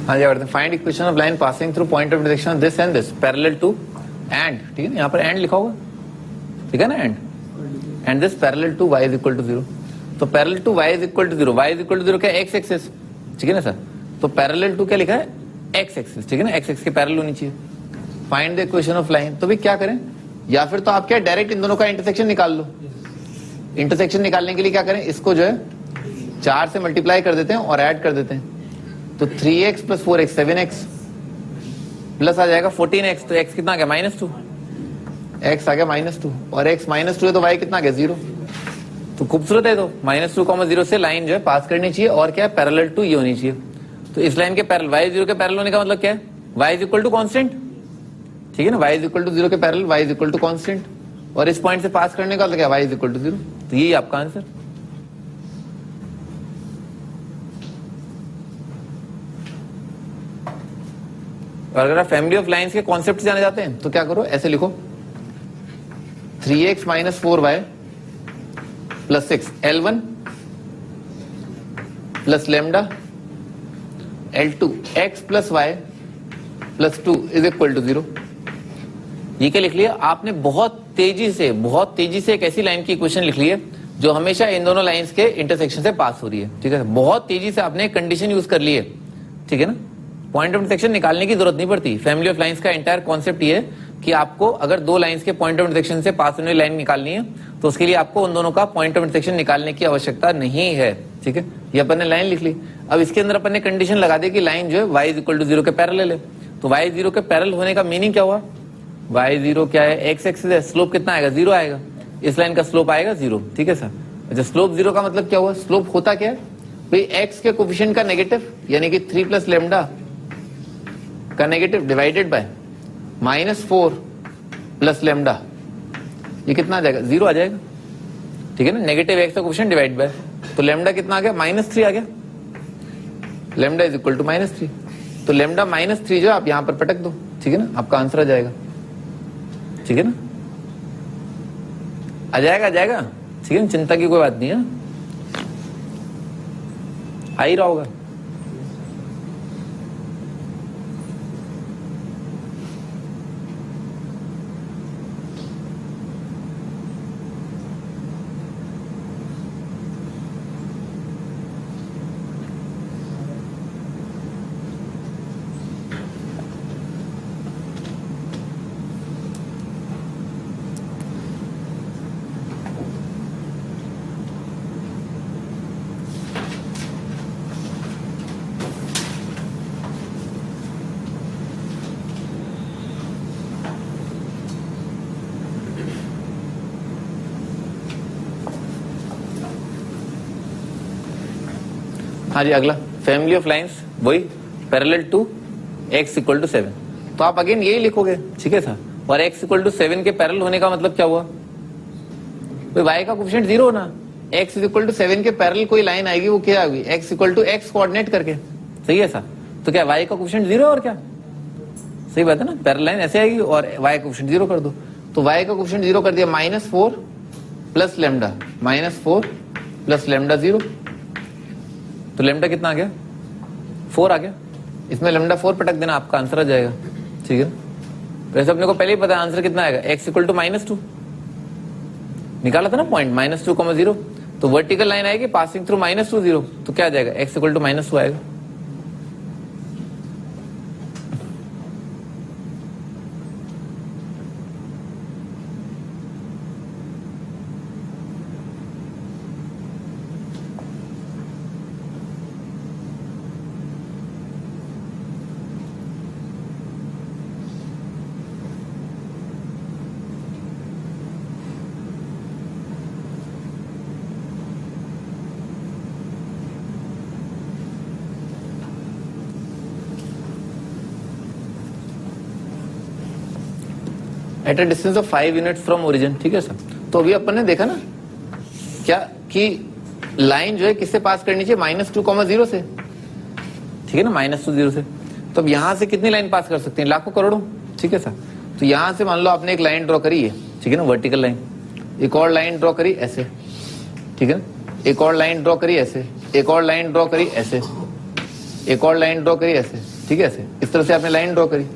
हाँ जी, find equation of line passing through point of intersection of this and this parallel to and, ठीक है ना, यहाँ पर एंड लिखा होगा, ठीक है ना, and this parallel to y is equal to 0। तो parallel to y is equal to 0, y is equal to 0 क्या, x एक्सिस, ठीक है ना सर। तो पैरेलल टू क्या लिखा है, x एक्सिस, ठीक है ना, x एक्सिस के पैरेलल होनी चाहिए। Find the equation of line, तो भी क्या करें, या फिर तो आप क्या डायरेक्ट इन दोनों का इंटरसेक्शन निकाल लो। इंटरसेक्शन निकालने के लिए क्या करें, इसको जो है 4 से मल्टीप्लाई कर देते हैं और ऐड कर देते हैं। तो 3x plus 4x 7x plus आ जाएगा 14x, तो x कितना आ गया -2, x आ गया -2 और x -2 है तो y कितना आ गया 0। तो खूबसूरत है, तो -2, 0 से लाइन जो है पास करनी चाहिए और क्या है, पैरेलल टू ये होनी चाहिए। तो इस लाइन के पैरेलल y 0 के पैरेलल होने का मतलब क्या है, y is equal to constant, ठीक है ना, y इज इक्वल टू 0 के parallel y is equal to constant, और इस पॉइंट से पास करने का मतलब क्या, y इज इक्वल टू 0। तो यही आपका आंसर। और अगर आप फैमिली ऑफ लाइंस के कॉन्सेप्ट जाने जाते हैं तो क्या करो, ऐसे लिखो 3x minus 4y plus 6 L1 plus lambda L2 x plus y plus 2 is equal to 0। ये क्या लिख लिया आपने, बहुत तेजी से एक ऐसी लाइन की इक्वेशन लिख ली है जो हमेशा इन दोनों लाइंस के इंटरसेक्शन से पास हो रही है, ठीक है। बहुत तेजी से आपने कंडीशन यूज कर ली है, ठीक है ना। पॉइंट ऑफ इंटरसेक्शन निकालने की जरूरत नहीं पड़ती। फैमिली ऑफ लाइंस का एंटायर कॉन्सेप्ट ये है कि आपको अगर दो लाइंस के पॉइंट ऑफ इंटरसेक्शन से पास होने वाली लाइन निकालनी है तो उसके लिए आपको उन दोनों का पॉइंट ऑफ इंटरसेक्शन निकालने की आवश्यकता नहीं है, ठीक है। ये अपन ने लाइन लिख ली, अब इसके अंदर अपन ने कंडीशन लगा दी कि लाइन जो है y इज इक्वल टू 0 के पैरेलल है। तो y 0 के पैरेलल होने का मीनिंग क्या हुआ, y 0 क्या है, x एक्सिस है, स्लोप कितना आएगा 0 आएगा, इस लाइन का स्लोप आएगा 0, ठीक है सर। अच्छा, स्लोप 0 का मतलब क्या हुआ, स्लोप होता क्या है भाई, x के कोफिशिएंट का नेगेटिव यानी कि 3 प्लस लेमडा का negative divided by -4 plus lambda, ये कितना आ जाएगा 0 आ जाएगा, ठीक है ना। नेगेटिव x का कोफिशिएंट डिवाइड बाय, तो लेमडा कितना आ गया -3 आ गया, लेमडा इज इक्वल टू -3। तो लेमडा -3 जो आप यहां पर पटक दो, ठीक है ना, आपका आंसर आ जाएगा, ठीक है ना, आ जाएगा, ठीक है ना, चिंता की कोई बात नहीं है, आ ही रहा होगा। हाँ जी, अगला फैमिली ऑफ लाइंस, वही parallel to x equal to 7। तो आप अगेन यही लिखोगे, ठीक है सर। और x इक्वल टू 7 के पैरेलल होने का मतलब क्या हुआ, y का कोफिशिएंट 0 होना, x इक्वल टू 7 के पैरेलल कोई लाइन आएगी वो क्या आएगी, x equal to x coordinate करके, सही है सर। तो क्या y का कोफिशिएंट 0 और क्या, सही बात है ना, पैरेलल लाइन ऐसे आएगी और y का कोफिशिएंट 0 कर दो। तो y का कोफिशिएंट 0 कर दिया, -4 प्लस लेमडा, -4 प्लस लेमडा 0। तो लेमडा कितना आ गया 4 आ गया, इसमें लेमडा 4 पटक देना, आपका आंसर आ जाएगा, ठीक है। वैसे अपने को पहले ही पता है आंसर कितना आएगा, x इक्वल टू -2 निकाला था ना पॉइंट, -2, 0। तो वर्टिकल लाइन आएगी पासिंग थ्रू -2, 0, तो क्या आ जाएगा, x इक्वल टू -2 आएगा। At a distance of 5 units from origin, ठीक है सर। तो अभी अपन ने देखा ना क्या कि लाइन जो है किससे पास करनी चाहिए, -2, 0 से, ठीक है ना, -2, 0 से। तो अब यहां से कितनी लाइन पास कर सकते हैं, लाखों करोड़ों, ठीक है सर। तो यहां से मान लो आपने एक लाइन ड्रॉ करी है, ठीक है ना, वर्टिकल लाइन, एक और लाइन ड्रॉ करी ऐसे, ठीक है ना, एक और लाइन ड्रॉ करी ऐसे, एक और लाइन ड्रॉ करी ऐसे, एक और लाइन ड्रॉ करी ऐसे, ठीक है, ऐसे इस तरह से आपने लाइन ड्रॉ करी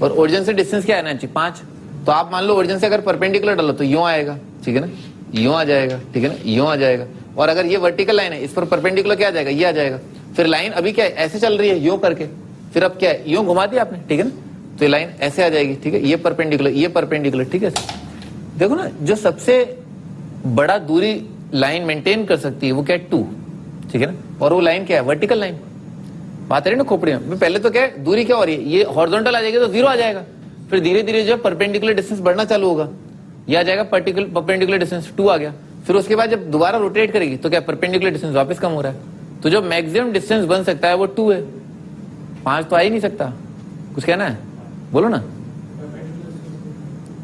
और ओरिजिन से डिस्टेंस क्या आना चाहिए 5। तो आप मान लो ओरिजिन से अगर परपेंडिकुलर डालो तो यूं आएगा, ठीक है ना, यूं आ जाएगा, ठीक है ना, यूं आ जाएगा। और अगर ये वर्टिकल लाइन है इस पर परपेंडिकुलर क्या आ जाएगा, ये आ जाएगा। फिर लाइन अभी क्या है, ऐसे चल रही है यूं करके, फिर अब क्या है, यूं घुमा दिया आपने, ठीक है ना, तो ये लाइन ऐसे आ जाएगी, ठीक है, ये परपेंडिकुलर, ठीक है। देखो ना, जो सबसे बड़ा दूरी लाइन मेंटेन कर सकती है वो क्या है, 2, ठीक है ना, और वो लाइन क्या है, वर्टिकल लाइन। बात रही ना खोपड़ी में, पहले तो क्या है, दूरी क्या हो रही है, ये हॉरिजॉन्टल आ जाएगी तो 0 आ जाएगा, फिर धीरे धीरे जो परपेंडिकुलर डिस्टेंस बढ़ना चालू होगा, ये आ जाएगा परपेंडिकुलर डिस्टेंस 2 आ गया। फिर उसके बाद जब दोबारा रोटेट करेगी तो क्या परपेंडिकुलर डिस्टेंस वापस कम हो रहा है। तो जो मैक्सिमम डिस्टेंस बन सकता है वो 2 है, 5 तो आ ही नहीं सकता। कुछ कहना है, बोलो ना।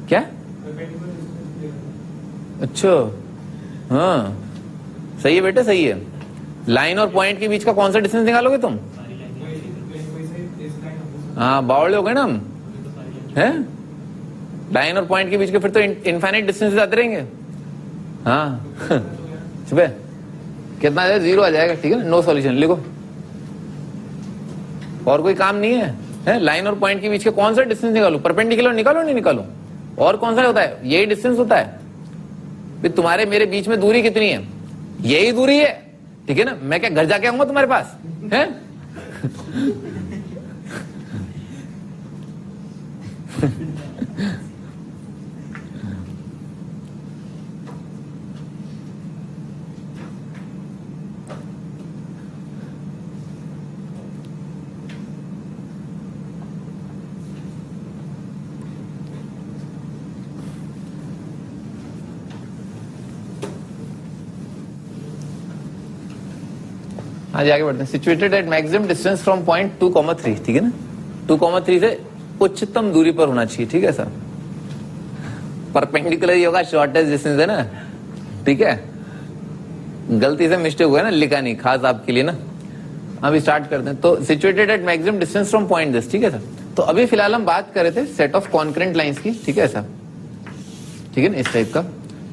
क्या? अच्छा, हाँ सही है बेटे, सही है। लाइन और पॉइंट के बीच का कौन सा डिस्टेंस निकालोगे तुम? हाँ, बावड़े हो गए ना हम, हैं? लाइन और पॉइंट के बीच के फिर तो इनफाइनाइट डिस्टेंस आते रहेंगे। हाँ सुबह कितना आ जाएगा, 0 आ जाएगा, ठीक है ना, नो सॉल्यूशन लिखो। और कोई काम नहीं है, लाइन और पॉइंट के बीच के कौन सा डिस्टेंस निकालो, परपेंडिकुलर निकालो, नहीं निकालो, और कौन सा होता है, यही डिस्टेंस होता है। फिर तुम्हारे मेरे बीच में दूरी कितनी है, यही दूरी है, ठीक है ना। मैं क्या घर जाके आऊंगा तुम्हारे पास, है? आज आगे बढ़ते हैं। Situated at maximum distance from point 2,3, ठीक है ना, 2,3 से उच्चतम दूरी पर होना चाहिए, ठीक है सर। परपेंडिकुलर ही होगा, शॉर्टेस्ट डिस्टेंस है ना, ठीक है। गलती से मिस्टेक हुआ है ना, लिखा नहीं, खास आपके लिए ना। अभी स्टार्ट करते हैं। तो situated at maximum distance from point this, ठीक है सर। तो अभी फिलहाल हम बात कर रहे थे सेट ऑफ कॉन्करेंट लाइंस की, ठीक है सर, ठीक है ना, इस टाइप का।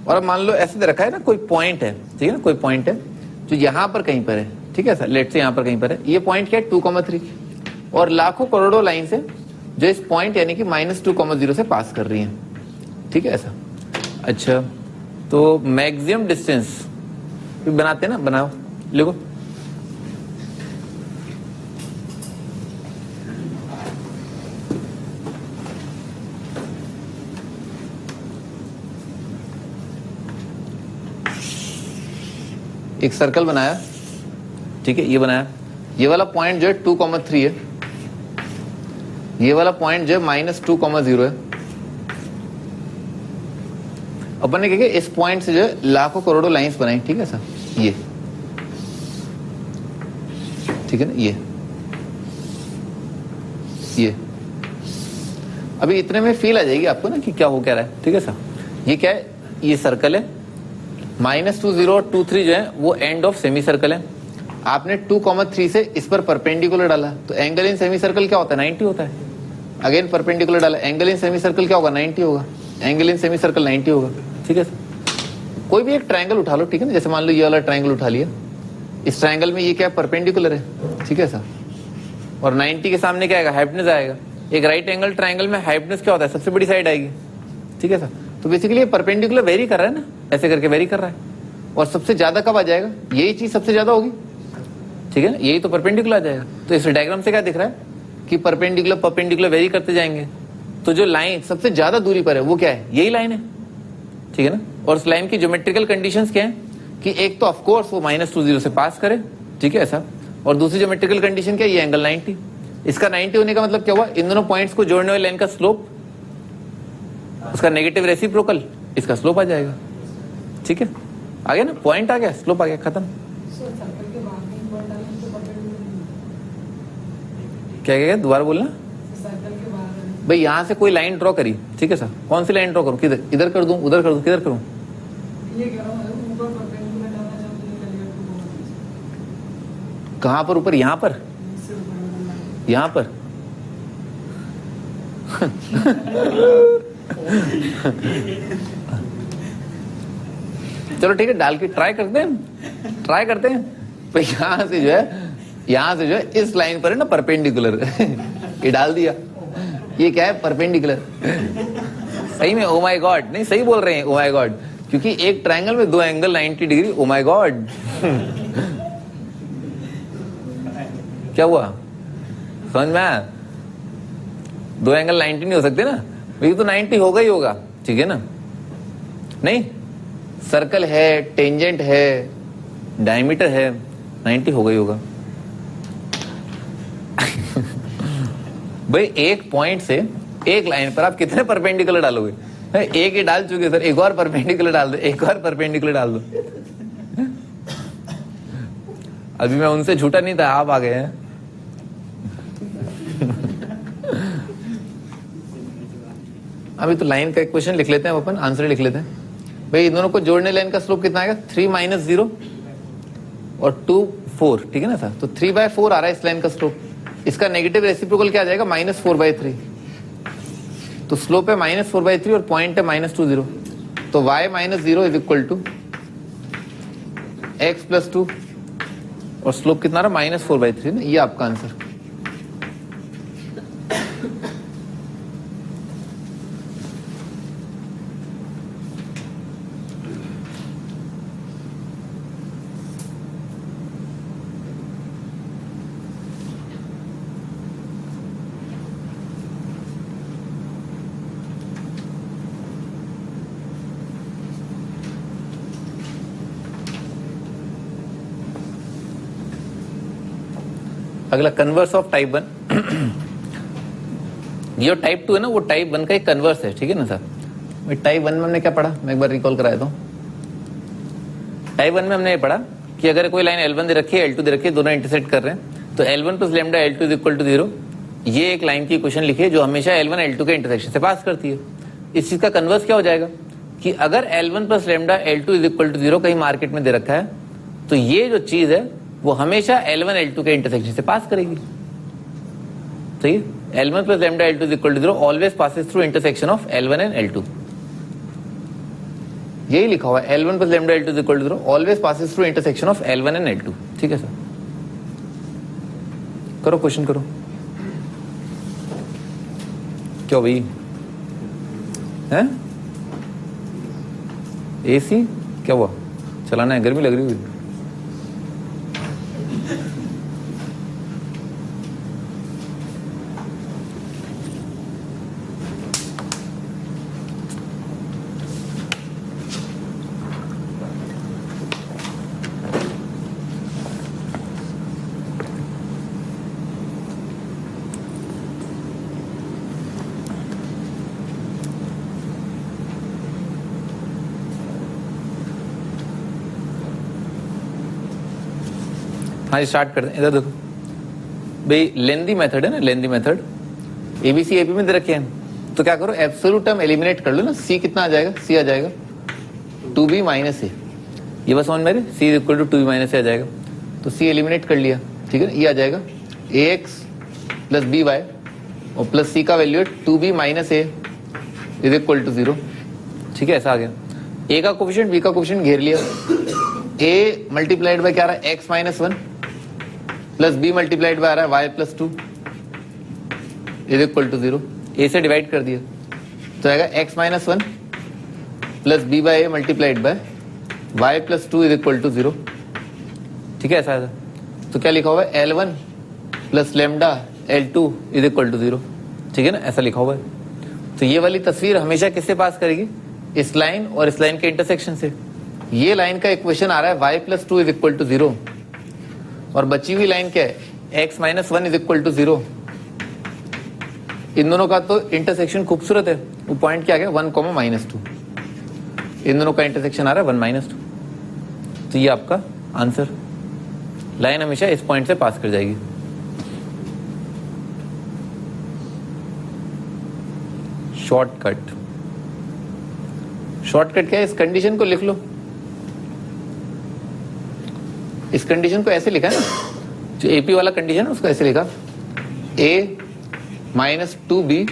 और अब मान लो ऐसे दे रखा है ना, कोई पॉइंट है, ठीक है ना, कोई पॉइंट है जो यहां पर कहीं पर है, ठीक है सर, लेट से यहां पर कहीं पर है। ये पॉइंट क्या है, 2,3, और लाखों करोड़ों लाइन से जो इस पॉइंट यानी कि -2,0 से पास कर रही है, ठीक है ऐसा। अच्छा, तो मैक्सिमम डिस्टेंस बनाते हैं ना, बनाओ, लिखो। एक सर्कल बनाया, ठीक है, ये बनाया, ये वाला पॉइंट जो है 2,3 है, ये वाला पॉइंट जो है -2,0 है। अपन ने क्या किया, इस पॉइंट से जो है लाखों करोड़ों लाइंस बनाई, ठीक है सर, ये, ठीक है ना, ये अभी इतने में फील आ जाएगी आपको ना कि क्या हो क्या रहा है, ठीक है सर। ये क्या है, ये सर्कल है, -20 और 23 जो है वो एंड ऑफ सेमी सर्कल है। आपने 2,3 से इस पर परपेंडिकुलर डाला तो एंगल इन सेमी सर्कल क्या होता है, 90 होता है। अगेन परपेंडिकुलर डाला, एंगल इन सेमी सर्कल क्या होगा, 90 होगा, एंगल इन सेमी सर्कल 90 होगा, ठीक है सर। कोई भी एक ट्रायंगल उठा लो, ठीक है ना, जैसे मान लो ये वाला ट्रायंगल उठा लिया, इस ट्रायंगल में ये क्या है, परपेंडिकुलर है, ठीक है सर, और 90 के सामने क्या आएगा, हाइपोटेनस आएगा। एक राइट एंगल ट्रायंगल में हाइपोटेनस क्या होता है, सबसे बड़ी साइड आएगी, ठीक है सर। तो बेसिकली ये परपेंडिकुलर वेरी कर रहा है ना, ऐसे करके वेरी कर रहा है, और सबसे ज्यादा कब आ जाएगा, यही चीज सबसे ज्यादा होगी, ठीक है ना, यही तो परपेंडिकुलर आ जाएगा। तो इस डायग्राम से क्या दिख रहा है कि परपेंडिकुलर वेरी करते जाएंगे, तो जो लाइन सबसे ज्यादा दूरी पर है वो क्या है, यही लाइन है, ठीक है ना। और उस लाइन की ज्योमेट्रिकल कंडीशंस क्या है कि एक तो ऑफकोर्स वो -20 से पास करे, ठीक है ऐसा, और दूसरी ज्योमेट्रिकल कंडीशन क्या है, ये एंगल 90। इसका 90 होने का मतलब क्या हुआ, इन दोनों पॉइंट्स को जोड़ने वाली लाइन का स्लोप, उसका नेगेटिव रेसिप्रोकल, इसका स्लोप आ जाएगा, ठीक है। आ गया ना, पॉइंट आ गया, स्लोप आ गया, खत्म। क्या क्या दोबारा बोलना भाई, यहां से कोई लाइन ड्रॉ करी, ठीक है सर, कौन सी लाइन ड्रॉ करूं, किधर, इधर कर दूं, उधर कर दूं, किधर करूं, कहां पर ऊपर, यहां पर, यहां पर चलो ठीक है, डाल के ट्राई करते हैं तो यहां से जो है यहां से जो है इस लाइन पर है ना परपेंडिकुलर ये डाल दिया, ये क्या है परपेंडिकुलर। सही में ओ माय गॉड, नहीं सही बोल रहे हैं ओ माय गॉड, क्योंकि एक ट्रायंगल में दो angle 90 degree, oh my God. क्या हुआ, समझ में आया? दो एंगल 90 नहीं हो सकते ना भाई, तो 90 होगा ही होगा, ठीक है ना? नहीं, सर्कल है, टेंजेंट है, डायमीटर है, 90 होगा ही होगा। भाई एक पॉइंट से एक लाइन पर आप कितने परपेंडिकुलर डालोगे? एक ही डाल चुके सर, एक और परपेंडिकुलर डाल दो, एक और परपेंडिकुलर डाल दो। अभी मैं उनसे झूठा नहीं था, आप आ गए हैं। अभी तो लाइन का एक क्वेश्चन लिख लेते हैं अपन, आंसर लिख लेते हैं। भाई इन दोनों को जोड़ने लाइन का स्लोप कितना आएगा? 3 - 0 और 2 4, ठीक है ना सर? तो 3/4 आ रहा है इस लाइन का स्लोप। इसका नेगेटिव रेसिप्रोकल क्या आ जाएगा? -4/3। तो स्लोप है -4/3 और पॉइंट है -2 0। तो y - 0 is equal to x + 2 और स्लोप कितना रहा? -4/3 ना, ये आपका आंसर। अगला कन्वर्स ऑफ टाइप 1। ये टाइप 2 है ना, वो टाइप 1 का एक कन्वर्स है, ठीक है ना सर? टाइप 1 में हमने क्या पढ़ा, मैं एक बार रिकॉल कराया था। टाइप 1 में हमने ये पढ़ा कि अगर कोई लाइन L1 दे रखी है, L2 दे रखी है, दोनों इंटरसेक्ट कर रहे हैं, तो L1 + λ L2 is equal to 0। ये एक लाइन की इक्वेशन लिखी है जो हमेशा L1 L2 के इंटरसेक्शन से पास करती है। इस चीज का कन्वर्स क्या हो जाएगा कि अगर L1 + λ L2 is equal to 0 कहीं मार्केट में दे रखा है, तो ये जो चीज है वो हमेशा L1 L2 के इंटरसेक्शन से पास करेगी। सही है? L1 + λ L2 is equal to 0 always passes through intersection of L1 and L2। यही लिखा हुआ है, L1 + λ L2 is equal to 0 always passes through intersection of L1 and L2। ठीक है सर? करो क्वेश्चन करो। क्यों भाई हैं? एसी क्या हुआ? चलाना है, गर्मी लग रही हुई। हाँ स्टार्ट करते हैं। इधर देखो भाई, लेंदी मेथड है ना, लेंदी मेथड। एबीसी एपी में दे रखे हैं, तो क्या करो, एब्सोल्यूट टर्म एलिमिनेट कर लो ना। सी कितना आ जाएगा? सी आ जाएगा 2b - a। ये बस समझ मेरे, C is equal to 2b - a आ जाएगा। तो सी एलिमिनेट कर लिया, ठीक है ना? ये आ जाएगा ax + by और प्लस सी का वैल्यू है 2b - a is equal to 0। ठीक है, ऐसा आ गया। ए का कोफिशिएंट बी का कोफिशिएंट घेर लिया। a मल्टीप्लाइड बाय क्या आ रहा है? x - 1 plus b multiplied by आ रहा है y + 2 is equal to 0। a से डिवाइड कर दिया तो आएगा x - 1 plus b by a multiplied by y + 2 is equal to 0। ठीक है, ऐसा है। तो क्या लिखा हुआ है? L1 + λ L2 is equal to 0। ठीक है ना, ऐसा लिखा हुआ है। तो ये वाली तस्वीर हमेशा किससे पास करेगी? इस लाइन और इस लाइन के इंटरसेक्शन से। ये लाइन का इक्वेशन आ रहा है y + 2 इज इक्वल टू 0 और बची हुई लाइन क्या है? x - 1 is equal to 0। इन दोनों का तो इंटरसेक्शन खूबसूरत है। वो पॉइंट क्या गया? 1, -2। इन दोनों का इंटरसेक्शन आ रहा है 1 - 2। तो ये आपका आंसर। लाइन हमेशा इस पॉइंट से पास कर जाएगी। शॉर्टकट। शॉर्टकट क्या है? इस कंडीशन को लिख लो। इस कंडीशन को ऐसे लिखा है ना, जो एपी वाला कंडीशन है उसको ऐसे लिखा, a - 2b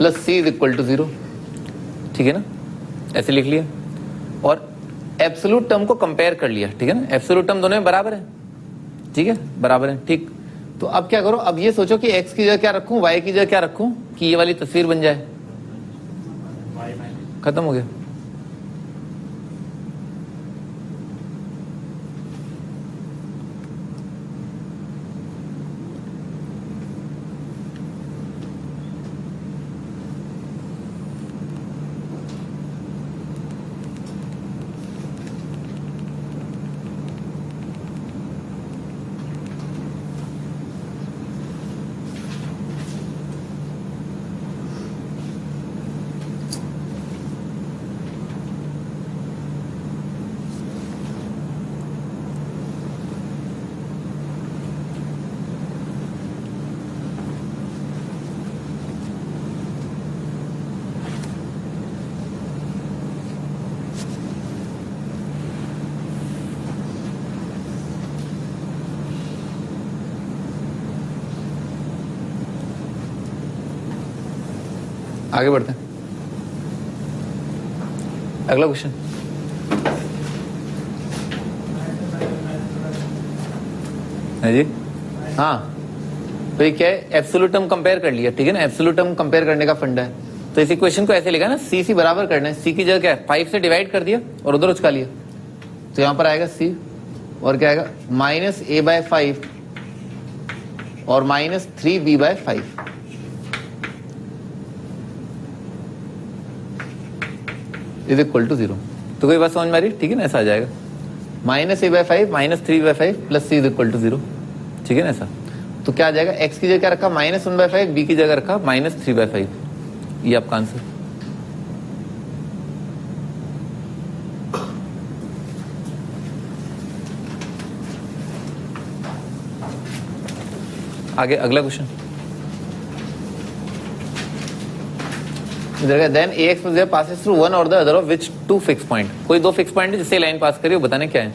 + c is equal to 0। ठीक है ना, ऐसे लिख लिया। और एब्सोल्यूट टर्म को कंपेयर कर लिया। ठीक है ना, एब्सोल्यूट टर्म दोनों में बराबर है। ठीक है, बराबर है, ठीक। तो अब क्या करो, अब ये सोचो कि x की जगह क्या रखूं, y की जगह क्या रखूं कि ये वाली तस्वीर बन जाए। खत्म हो गया। आगे बढ़ते हैं, अगला क्वेश्चन। है जी, हाँ। तो ये क्या है, एब्सोल्यूट टर्म कंपेयर कर लिया, ठीक है ना। एब्सोल्यूट टर्म कंपेयर करने का फंडा है। तो इस इक्वेशन को ऐसे लिखा ना, सी सी बराबर करना है। सी की जगह क्या है, 5 से डिवाइड कर दिया और उधर उचका लिया, तो यहां पर आएगा सी और क्या आएगा -a/5 और -3b/5 इज इक्वल टू 0। तो कोई बात समझ में आ रही, ठीक है ना। ऐसा आ जाएगा -a/5 -3b/5 plus c is equal to 0, ठीक है ना। ऐसा तो क्या आ जाएगा, x की जगह क्या रखा -1/5, b की जगह रखा -3/5। ये आपका आंसर। आगे अगला question. Then ax plus b passes through one or the other of which two fixed point। कोई दो फिक्स पॉइंट है जिससे लाइन पास करी, वो बताने क्या है।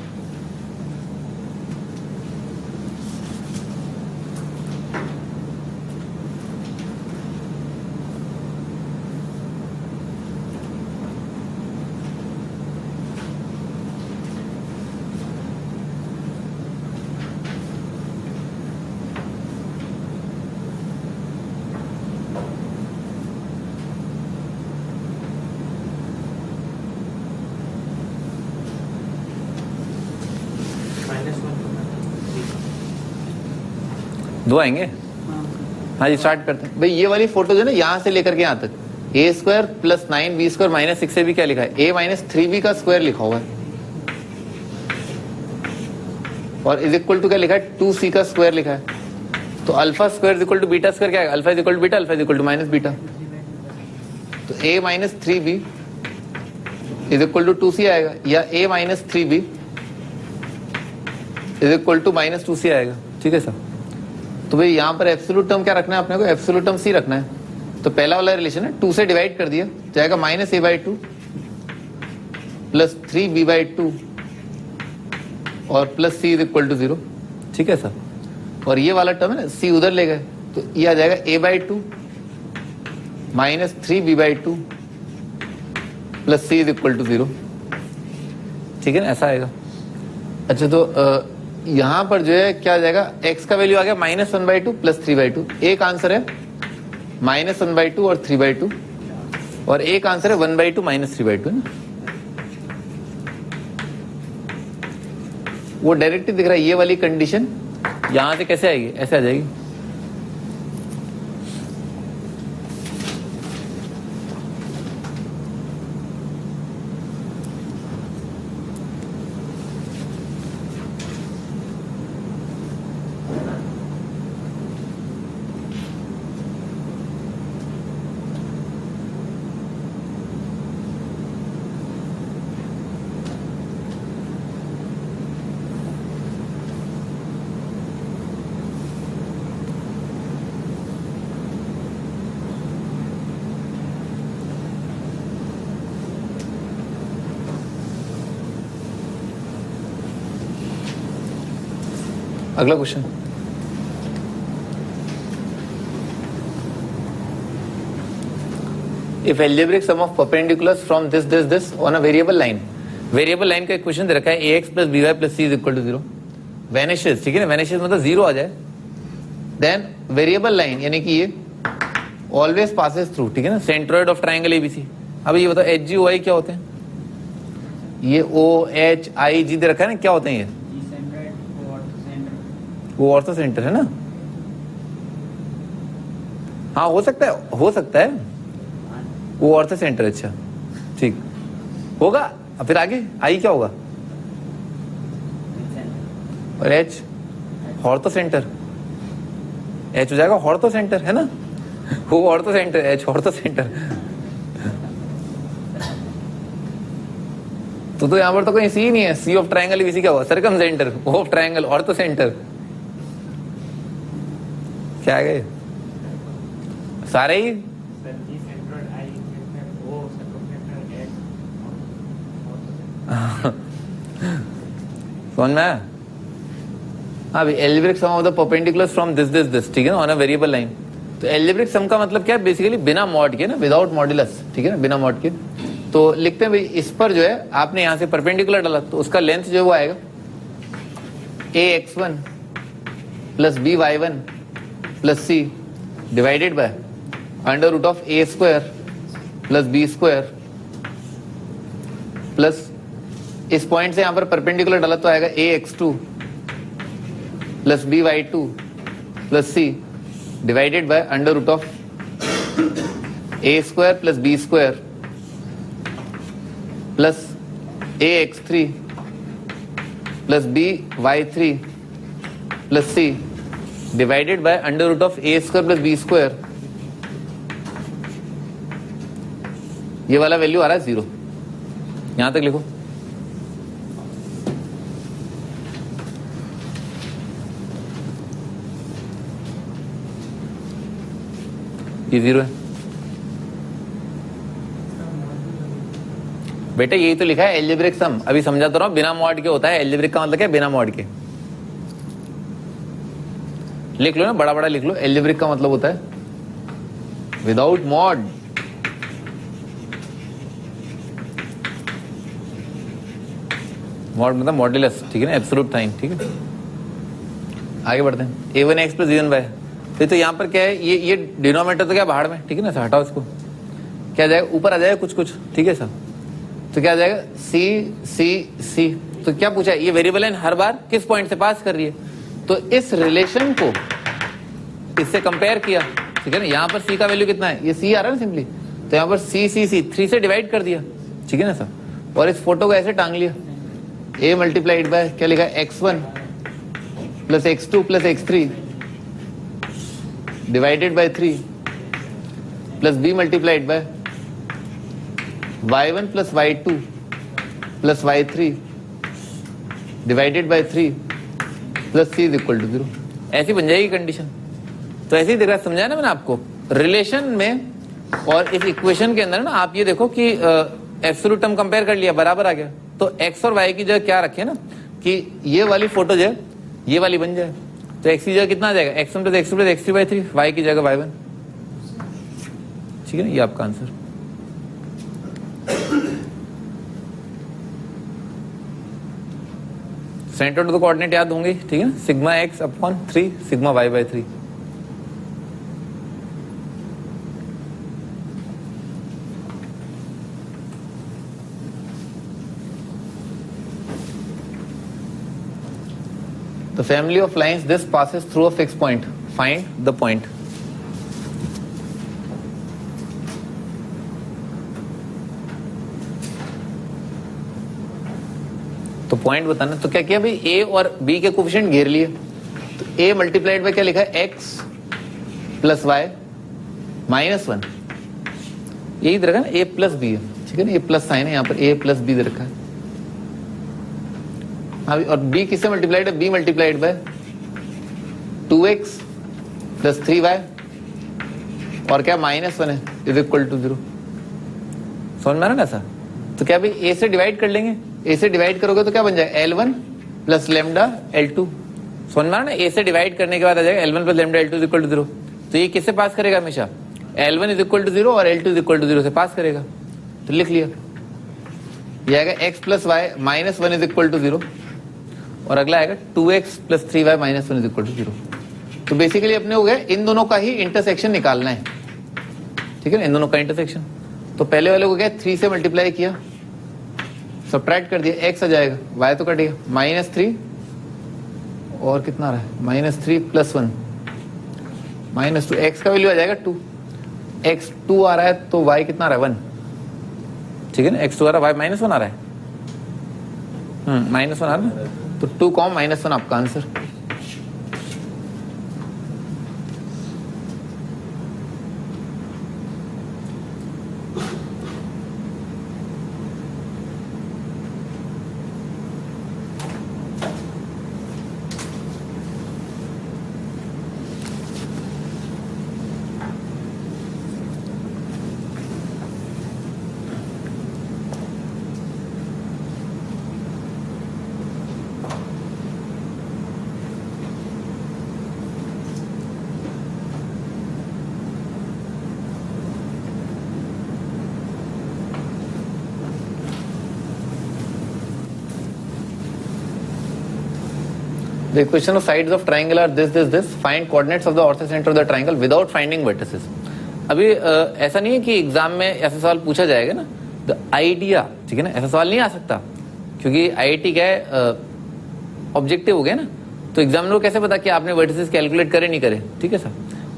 दो आएंगे। हाँ जी, स्टार्ट करते हैं भाई। ये वाली फोटो जो है ना, यहां से लेकर के यहां तक a² + 9b² - 6 भी क्या लिखा है, a - 3b का स्क्वायर लिखा हुआ है और इज इक्वल टू क्या लिखा है, 2c का स्क्वायर लिखा है। तो alpha square is equal to beta square क्या है, alpha is equal to beta, alpha is equal to -beta. तो a - 3b is equal to 2c आएगा, या a - 3b is equal to -2c आएगा, ठीक है सर। तो भाई यहाँ पर एब्सोल्यूट टर्म क्या रखना है अपने को, एब्सोल्यूट टर्म सी रखना है। तो पहला वाला रिलेशन है, 2 से डिवाइड कर दिया, जाएगा -a/2 प्लस 3b/2 और plus c is equal to 0, ठीक है सर। और ये वाला टर्म है ना, c उधर ले गए, तो ये आ जाएगा a/2 -3b/2 plus c is equal to 0, ठीक है ना। ऐसा आएगा। अच्छा, तो यहां पर जो है क्या आ जाएगा, x का वैल्यू आ गया -1/2 प्लस 3/2। एक आंसर है -1/2 और 3/2, और एक आंसर है 1/2 -3/2 ना। वो डायरेक्टली दिख रहा है। ये वाली कंडीशन यहां से कैसे आएगी, ऐसे आ जाएगी। अगला question. If algebraic sum of perpendiculars from this on a variable line. Variable line का इक्वेशन दे रखा है ax + by + c is equal to 0। Vanishes, ठीक है ना, वैनिशेस मतलब जीरो आ जाए, देन वेरिएबल लाइन यानी कि ये ऑलवेज पासेस थ्रू, ठीक है ना, सेंट्रोइड ऑफ ट्राइंगल एबीसी। अब ये बताओ एच जी ओ आई क्या होते हैं? ये ओ एच आई जी दे रखा है ना, क्या होते हैं ये? वो ऑर्थो सेंटर है ना। हाँ हो सकता है, हो सकता है वो ऑर्थो सेंटर। अच्छा ठीक होगा। अब फिर आगे आई क्या होगा? और एच ऑर्थो सेंटर, एच हो जाएगा ऑर्थो सेंटर, है ना, वो ortho centre, H ortho centre. तो यहाँ पर तो कोई सी नहीं है, सी ऑफ ट्राइंगल एबीसी क्या होगा? Circumcentre, O of triangle orthocentre. क्या है गए सारे ही? समझ में आया? अभी algebraic sum of the perpendiculars from this, ठीक है ना, ऑन अ वेरिएबल लाइन। तो एल्जेब्रिक सम का मतलब क्या है? बेसिकली बिना मॉड के ना, विदाउट मॉड्यूलस, ठीक है ना, बिना मॉड के। तो लिखते हैं भाई, इस पर जो है आपने यहां से परपेंडिकुलर डाला तो उसका लेंथ जो है वो आएगा ax1 plus by1 plus c divided by under root of a square plus b square plus इस पॉइंट से यहां पर परपेंडिकुलर डाला तो आएगा ax2 plus by2 plus c divided by under root of a square plus b square plus ax3 plus by3 plus c divided by under root of a square plus b square. ये वाला value आ रहा है 0, यहां तक लिखो। ये 0 है बेटा, यही तो लिखा है एल्जेब्रिक सम। अभी समझा तो रहा हूं, बिना मॉड के होता है एल्जेब्रिक का मतलब क्या है? बिना मॉड के। लिख लो ना, बड़ा बड़ा लिख लो, एल्जेब्रिक का मतलब होता है विदाउट मॉड। मॉड मतलब मॉड्यूलस, ठीक है ना, एब्सोल्यूट साइन, ठीक है। आगे बढ़ते हैं। a1x plus b1y। तो यहाँ पर क्या है? ये डिनोमिनेटर तो क्या बाहर में, ठीक है ना, हटाओ इसको। क्या जाएगा? ऊपर आ जाएगा कुछ कुछ, ठीक है सर। तो क्या आ जाएगा? c। तो क्या पूछा है? ये वेरिएबल लाइन हर बार किस पॉइंट से पास कर रही है? तो इस रिलेशन को इससे कंपेयर किया, ठीक है ना। यहाँ पर c का वैल्यू कितना है? ये c आ रहा है ना सिंपली, तो यहाँ पर c 3 से डिवाइड कर दिया, ठीक है ना सर। और इस फोटो को ऐसे टांग लिया, a मल्टीप्लाइड बाय क्या लिखा है? x1 plus x2 plus x3 divided by 3 plus b multiplied by y1 plus y2 plus y3 divided by 3 plus c is equal to 0। ऐसी बन जाएगी कंडीशन। तो ऐसे ही देखा, समझाया ना मैंने आपको रिलेशन में। और इस इक्वेशन के अंदर ना आप ये देखो कि एब्सोल्यूट टर्म कंपेयर कर लिया, बराबर आ गया। तो x और y की जगह क्या रखे ना कि ये वाली फोटो जो है ये वाली बन जाए। तो x की जगह कितना आ जाएगा? x1 plus x2 plus x3/3, y की जगह y1, ठीक है ना। ये आपका answer. Centre to the coordinate याद होंगे, ठीक है ना, sigma x upon 3 sigma y/3। The family of lines this passes through a fixed point. Find the point. तो पॉइंट बताना। तो क्या किया भाई? a और b के कोफिशिएंट घेर लिए। तो a मल्टीप्लाइड बाय क्या लिखा है? x plus y -1। यही दे रखा है ना, a प्लस b है, ठीक है ना। a प्लस साइन है यहाँ पर, a प्लस b दे रखा है। और b किससे मल्टीप्लाइड है? b multiplied bye 2x plus 3y और क्या -1 है इज इक्वल टू 0। समझ में आ रहा ना ऐसा? तो क्या भाई a से डिवाइड कर लेंगे, a से डिवाइड करोगे तो क्या बन जाएगा? L1 plus lambda L2। समझ में आ रहा ना? a से डिवाइड करने के बाद आ जाएगा L1 plus lambda L2 is equal to 0। तो ये किससे पास करेगा? हमेशा L1 इज इक्वल टू 0 और L2 इज इक्वल टू 0 से पास करेगा। तो लिख लिया, ये आएगा x plus y -1 is equal to 0 और अगला आएगा 2x plus 3y minus 1 is equal to 0। तो बेसिकली अपने हो गया इन दोनों का ही इंटरसेक्शन निकालना है, ठीक है ना, इन दोनों का इंटरसेक्शन। तो पहले वाले को क्या 3 से मल्टीप्लाई किया, सब्ट्रैक्ट कर दिया, x आ जाएगा, y तो कटेगा -3 और कितना आ रहा है -3 प्लस 1 -2, x का वैल्यू आ जाएगा 2, x 2 आ रहा है तो y कितना आ रहा है 1, ठीक है ना, x 2 आ रहा है, y -1 आ रहा है, -1 आ रहा है, तो 2, -1 आपका answer. The equation of sides of triangle are this. Find coordinates of the orthocenter of the triangle without finding vertices. अभी ऐसा नहीं है कि एग्जाम में ऐसा सवाल पूछा जाएगा ना, द आइडिया, ठीक है ना, ऐसा सवाल नहीं आ सकता क्योंकि आईआईटी क्या है, ऑब्जेक्टिव हो गया ना, तो एग्जामिनर को कैसे पता कि आपने वर्टिसेस कैलकुलेट करे नहीं करे, ठीक है सर।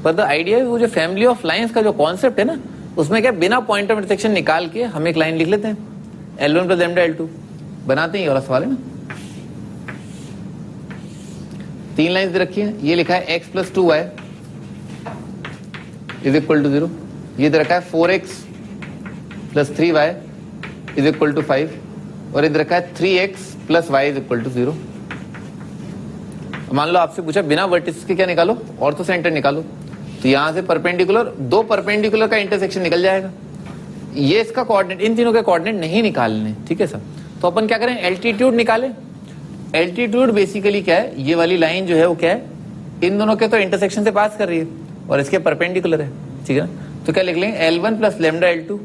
पर द आइडिया वो जो फैमिली ऑफ लाइंस का जो कॉन्सेप्ट है ना, उसमें क्या बिना पॉइंट ऑफ इंटरसेक्शन निकाल के हम एक लाइन लिख लेते हैं, L1 प्लस लैम्डा L2 बनाते हैं, ये वाला सवाल है ना। 3 लाइन्स रखी है, ये लिखा है x plus 2y is equal to 0, ये इधर रखा है 4x plus 3y is equal to 5 और इधर रखा है 3x plus y is equal to 0। मान लो आपसे पूछा बिना वर्टिस के क्या निकालो, ऑर्थो सेंटर निकालो, तो यहां से परपेंडिकुलर, 2 परपेंडिकुलर का इंटरसेक्शन निकल जाएगा। ये इसका कोऑर्डिनेट, इन तीनों के कोऑर्डिनेट नहीं निकालने, ठीक है सर। तो अपन क्या करें, एल्टीट्यूड निकालें। एल्टीट्यूड बेसिकली क्या है, ये वाली लाइन जो है वो क्या है, इन दोनों के तो इंटरसेक्शन से पास कर रही है और इसके परपेंडिकुलर है, ठीक है ना। तो क्या लिख लेंगे, L1 प्लस लैम्डा L2,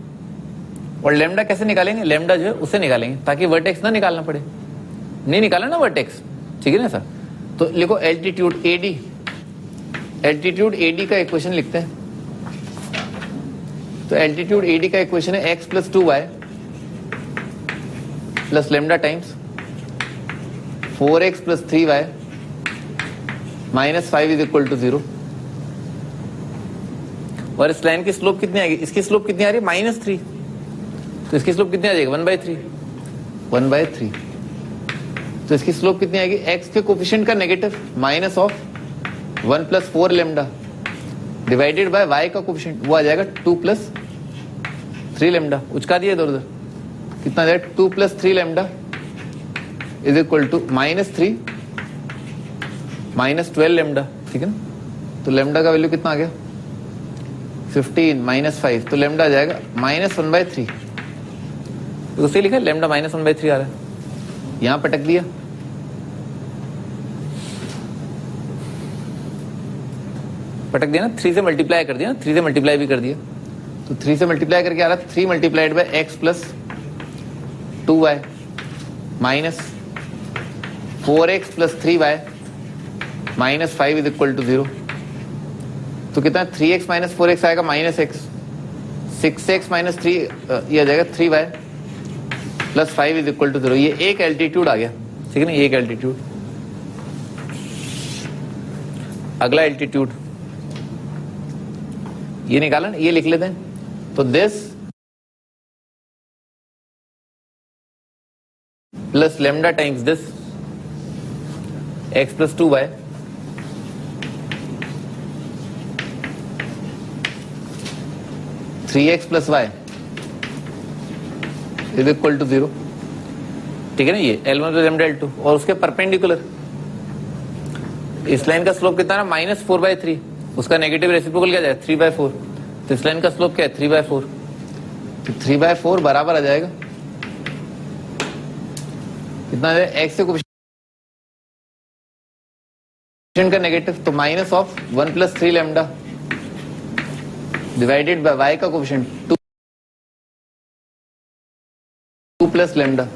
और लैम्डा कैसे निकालेंगे, लैम्डा जो है उससे निकालेंगे ताकि वर्टेक्स ना निकालना पड़े, नहीं निकाला ना वर्टेक्स, ठीक है ना सर। तो लिखो एल्टीट्यूड AD, एल्टीट्यूड AD का इक्वेशन लिखते हैं। तो एल्टीट्यूड AD का इक्वेशन है x plus 2y plus lambda times 4x plus 3y minus 5 is equal to 0। और इस लाइन की स्लोप कितनी आएगी, इसकी स्लोप कितनी आ रही है -3, तो इसकी स्लोप कितनी आ जाएगी 1/3। तो इसकी स्लोप कितनी आएगी, x के कोफिशिएंट का negative minus of 1 plus 4 lambda divided by y का कोफिशिएंट, वो आ जाएगा 2 प्लस 3 लैम्डा, उचका दिया इधर उधर, कितना आ जाएगा 2 plus 3 lambda is equal to -3 minus 12 lambda, ठीक है ना। तो लैम्डा का वैल्यू कितना आ गया 15 माइनस 5, तो लैम्डा आ जाएगा -1/3। तो उसे लिखा लैम्डा -1/3 आ रहा है, यहां पटक दिया, पटक दिया ना, 3 से मल्टीप्लाई कर दिया ना, 3 से मल्टीप्लाई भी कर दिया, तो 3 से मल्टीप्लाई करके आ रहा है 3 multiplied by x plus 2y minus 4x plus 3y minus 5 is equal to 0। तो कितना 3x माइनस 4x आएगा -x, 6x माइनस 3 ये आ जाएगा 3y plus 5 is equal to 0। ये एक एल्टीट्यूड आ गया, ठीक है ना, ये एक एल्टीट्यूड। अगला एल्टीट्यूड ये निकाला ना, ये लिख लेते हैं। तो this plus lambda times this x plus 2y three x plus y is equal to 0, ठीक है ना। ये L1 प्लस लैम्डा L2 और उसके परपेंडिकुलर इस लाइन का स्लोप कितना है -4/3, उसका नेगेटिव रेसिप्रोकल क्या जाएगा 3/4, तो इस लाइन का स्लोप क्या है 3/4, तो 3/4 बराबर आ जाएगा कितना है x से कोएफिशिएंट का नेगेटिव, तो minus of 1 plus 3 lambda divided by y का कोएफिशिएंट 2 प्लस लैम्डा,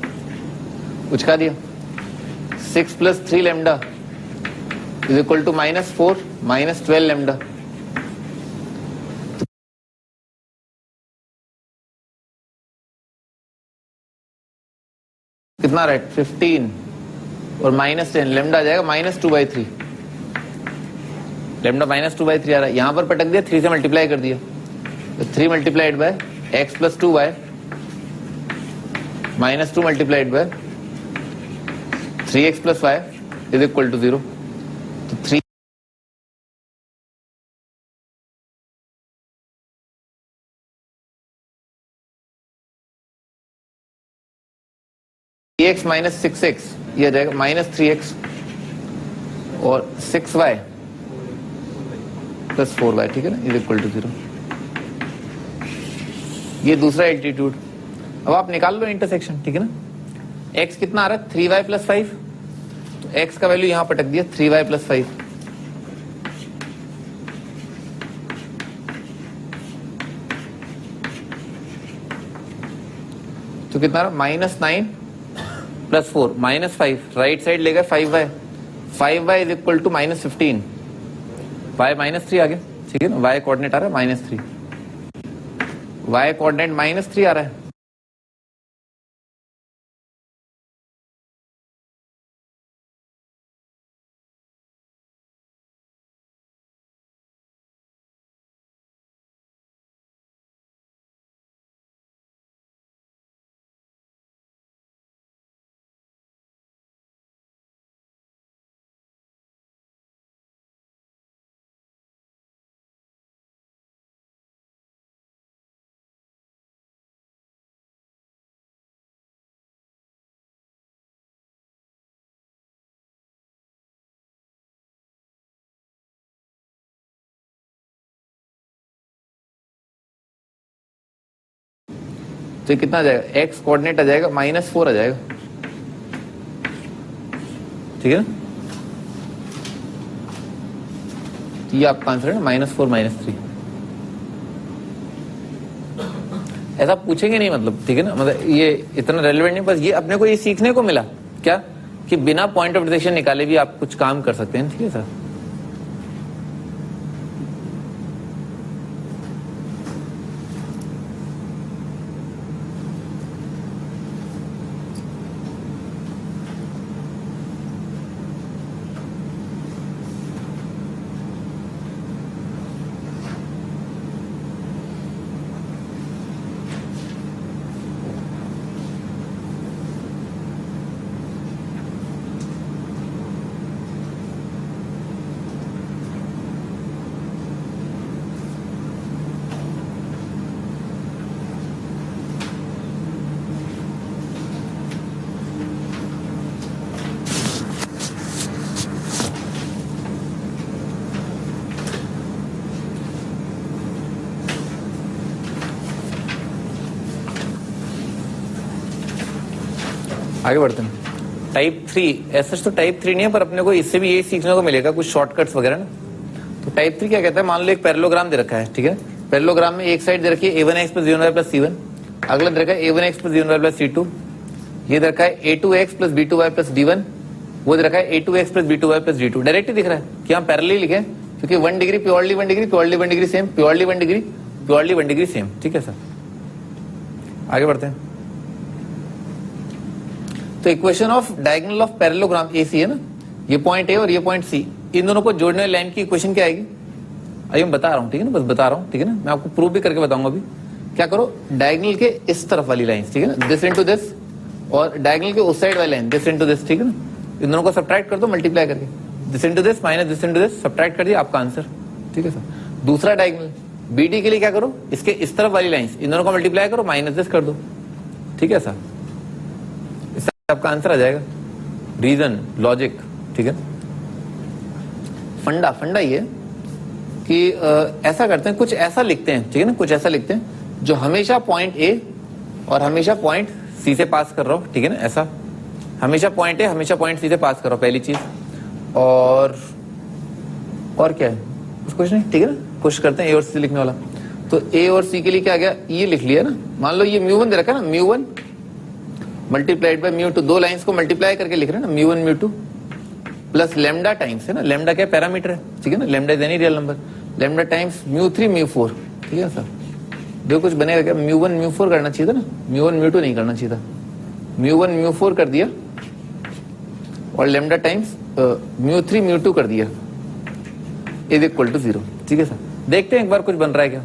उचका दिया 6 plus 3 lambda is equal to -4 minus 12 lambda. कितना रहा है 15 और -10 लेमडा आ जाएगा -2/3। लेमडा -2/3 आ रहा है, यहां पर पटक दिया 3 से मल्टीप्लाई कर दिया तो 3 multiplied by x plus 2y -2 multiplied by 3x plus y is equal to 0। तो 3x माइनस 6x ये आ जाएगा -3x और 6y प्लस 4y, ठीक है ना, इज इक्वल टू 0। ये दूसरा एल्टीट्यूड। अब आप निकाल लो इंटरसेक्शन, ठीक है ना। x कितना आ रहा है 3y प्लस 5, तो x का वैल्यू यहां पटक दिया 3y प्लस 5। तो कितना आ रहा -9 प्लस 4 -5, राइट साइड लेगा 5y, 5y is equal to -15, y -3 आ गया, ठीक है ना। y कोऑर्डिनेट आ रहा है -3, y कोऑर्डिनेट -3 आ रहा है। तो कितना आ जाएगा x कोऑर्डिनेट आ जाएगा -4 आ जाएगा, ठीक है ना। ये आपका आंसर है ना, -4 -3। ऐसा पूछेंगे नहीं मतलब, ठीक है ना, मतलब ये इतना रेलेवेंट नहीं, बस ये अपने को ये सीखने को मिला क्या कि बिना पॉइंट ऑफ डिटेक्शन निकाले भी आप कुछ काम कर सकते हैं, ठीक है सर। आगे बढ़ते हैं। टाइप 3 ऐसा तो टाइप 3 नहीं है, पर अपने को इससे भी यही सीखने को मिलेगा कुछ शॉर्टकट्स वगैरह ना। तो टाइप 3 क्या कहता है, मान लो एक पैरेललोग्राम दे रखा है, ठीक है। पैरेललोग्राम में एक साइड दे रखी है a1x plus b1y plus c1, अगला दे रखा है a1x plus b1y plus c2, ये दे रखा है a2x plus b2y plus d1, वो दे रखा है a2x plus b2y plus d2। Direct ही दिख रहा है कि हम पैरेलल लिखे, क्योंकि 1 degree purely 1 degree, purely 1 degree same, purely 1 degree, purely 1 degree same, ठीक है सर। आगे बढ़ते हैं। तो equation of diagonal of parallelogram AC है ना, ये पॉइंट A और ये पॉइंट C, इन दोनों को जोड़ने वाली लाइन की इक्वेशन क्या आएगी, अभी मैं बता रहा हूं, ठीक है ना, बस बता रहा हूं, ठीक है ना। मैं आपको प्रूव भी करके बताऊंगा अभी। क्या करो, डायगोनल के इस तरफ वाली लाइन, ठीक है ना, दिस इनटू दिस, और डायगोनल के उस साइड वाली लाइन दिस इनटू दिस, ठीक है ना। इन दोनों को सब्ट्रैक्ट कर दो मल्टीप्लाई करके, this into this minus this into this, subtract कर दिया, आपका आंसर, ठीक है सर। दूसरा डायगोनल BD के लिए क्या करो, इसके इस तरफ वाली लाइन इन दोनों को मल्टीप्लाई करो, माइनस दिस कर दो, ठीक है सर। आपका आंसर आ जाएगा। रीजन, लॉजिक, ठीक है। फंडा ये कि ऐसा करते हैं, कुछ ऐसा लिखते हैं, ठीक है ना, कुछ ऐसा लिखते हैं जो हमेशा पॉइंट A और हमेशा पॉइंट C से पास कर रहा हो, ठीक है ना, ऐसा हमेशा पॉइंट A हमेशा पॉइंट C से पास कर रहा हो, पहली चीज। और क्या है कुछ नहीं, ठीक है ना। कुछ करते हैं A और C लिखने वाला, तो A और C के लिए क्या आ गया, ये लिख लिया ना। मान लो ये μ1 दे रखा है ना, μ1, मल्टीप्लाइड बाय म्यू टू, दो लाइंस को मल्टीप्लाई करके लिख रहे हैं ना, mu one mu two plus lambda times है ना, लेमडा क्या पैरामीटर है, ठीक है ना, lambda is any real number, lambda times mu three mu four, ठीक है सर। देखो कुछ बनेगा क्या, म्यू वन म्यू फोर करना चाहिए था ना, म्यू वन म्यू टू नहीं करना चाहिए था, म्यू वन म्यू फोर कर दिया और lambda times mu three mu two कर दिया, इज इक्वल टू 0, ठीक है सर। देखते हैं एक बार कुछ बन रहा है क्या।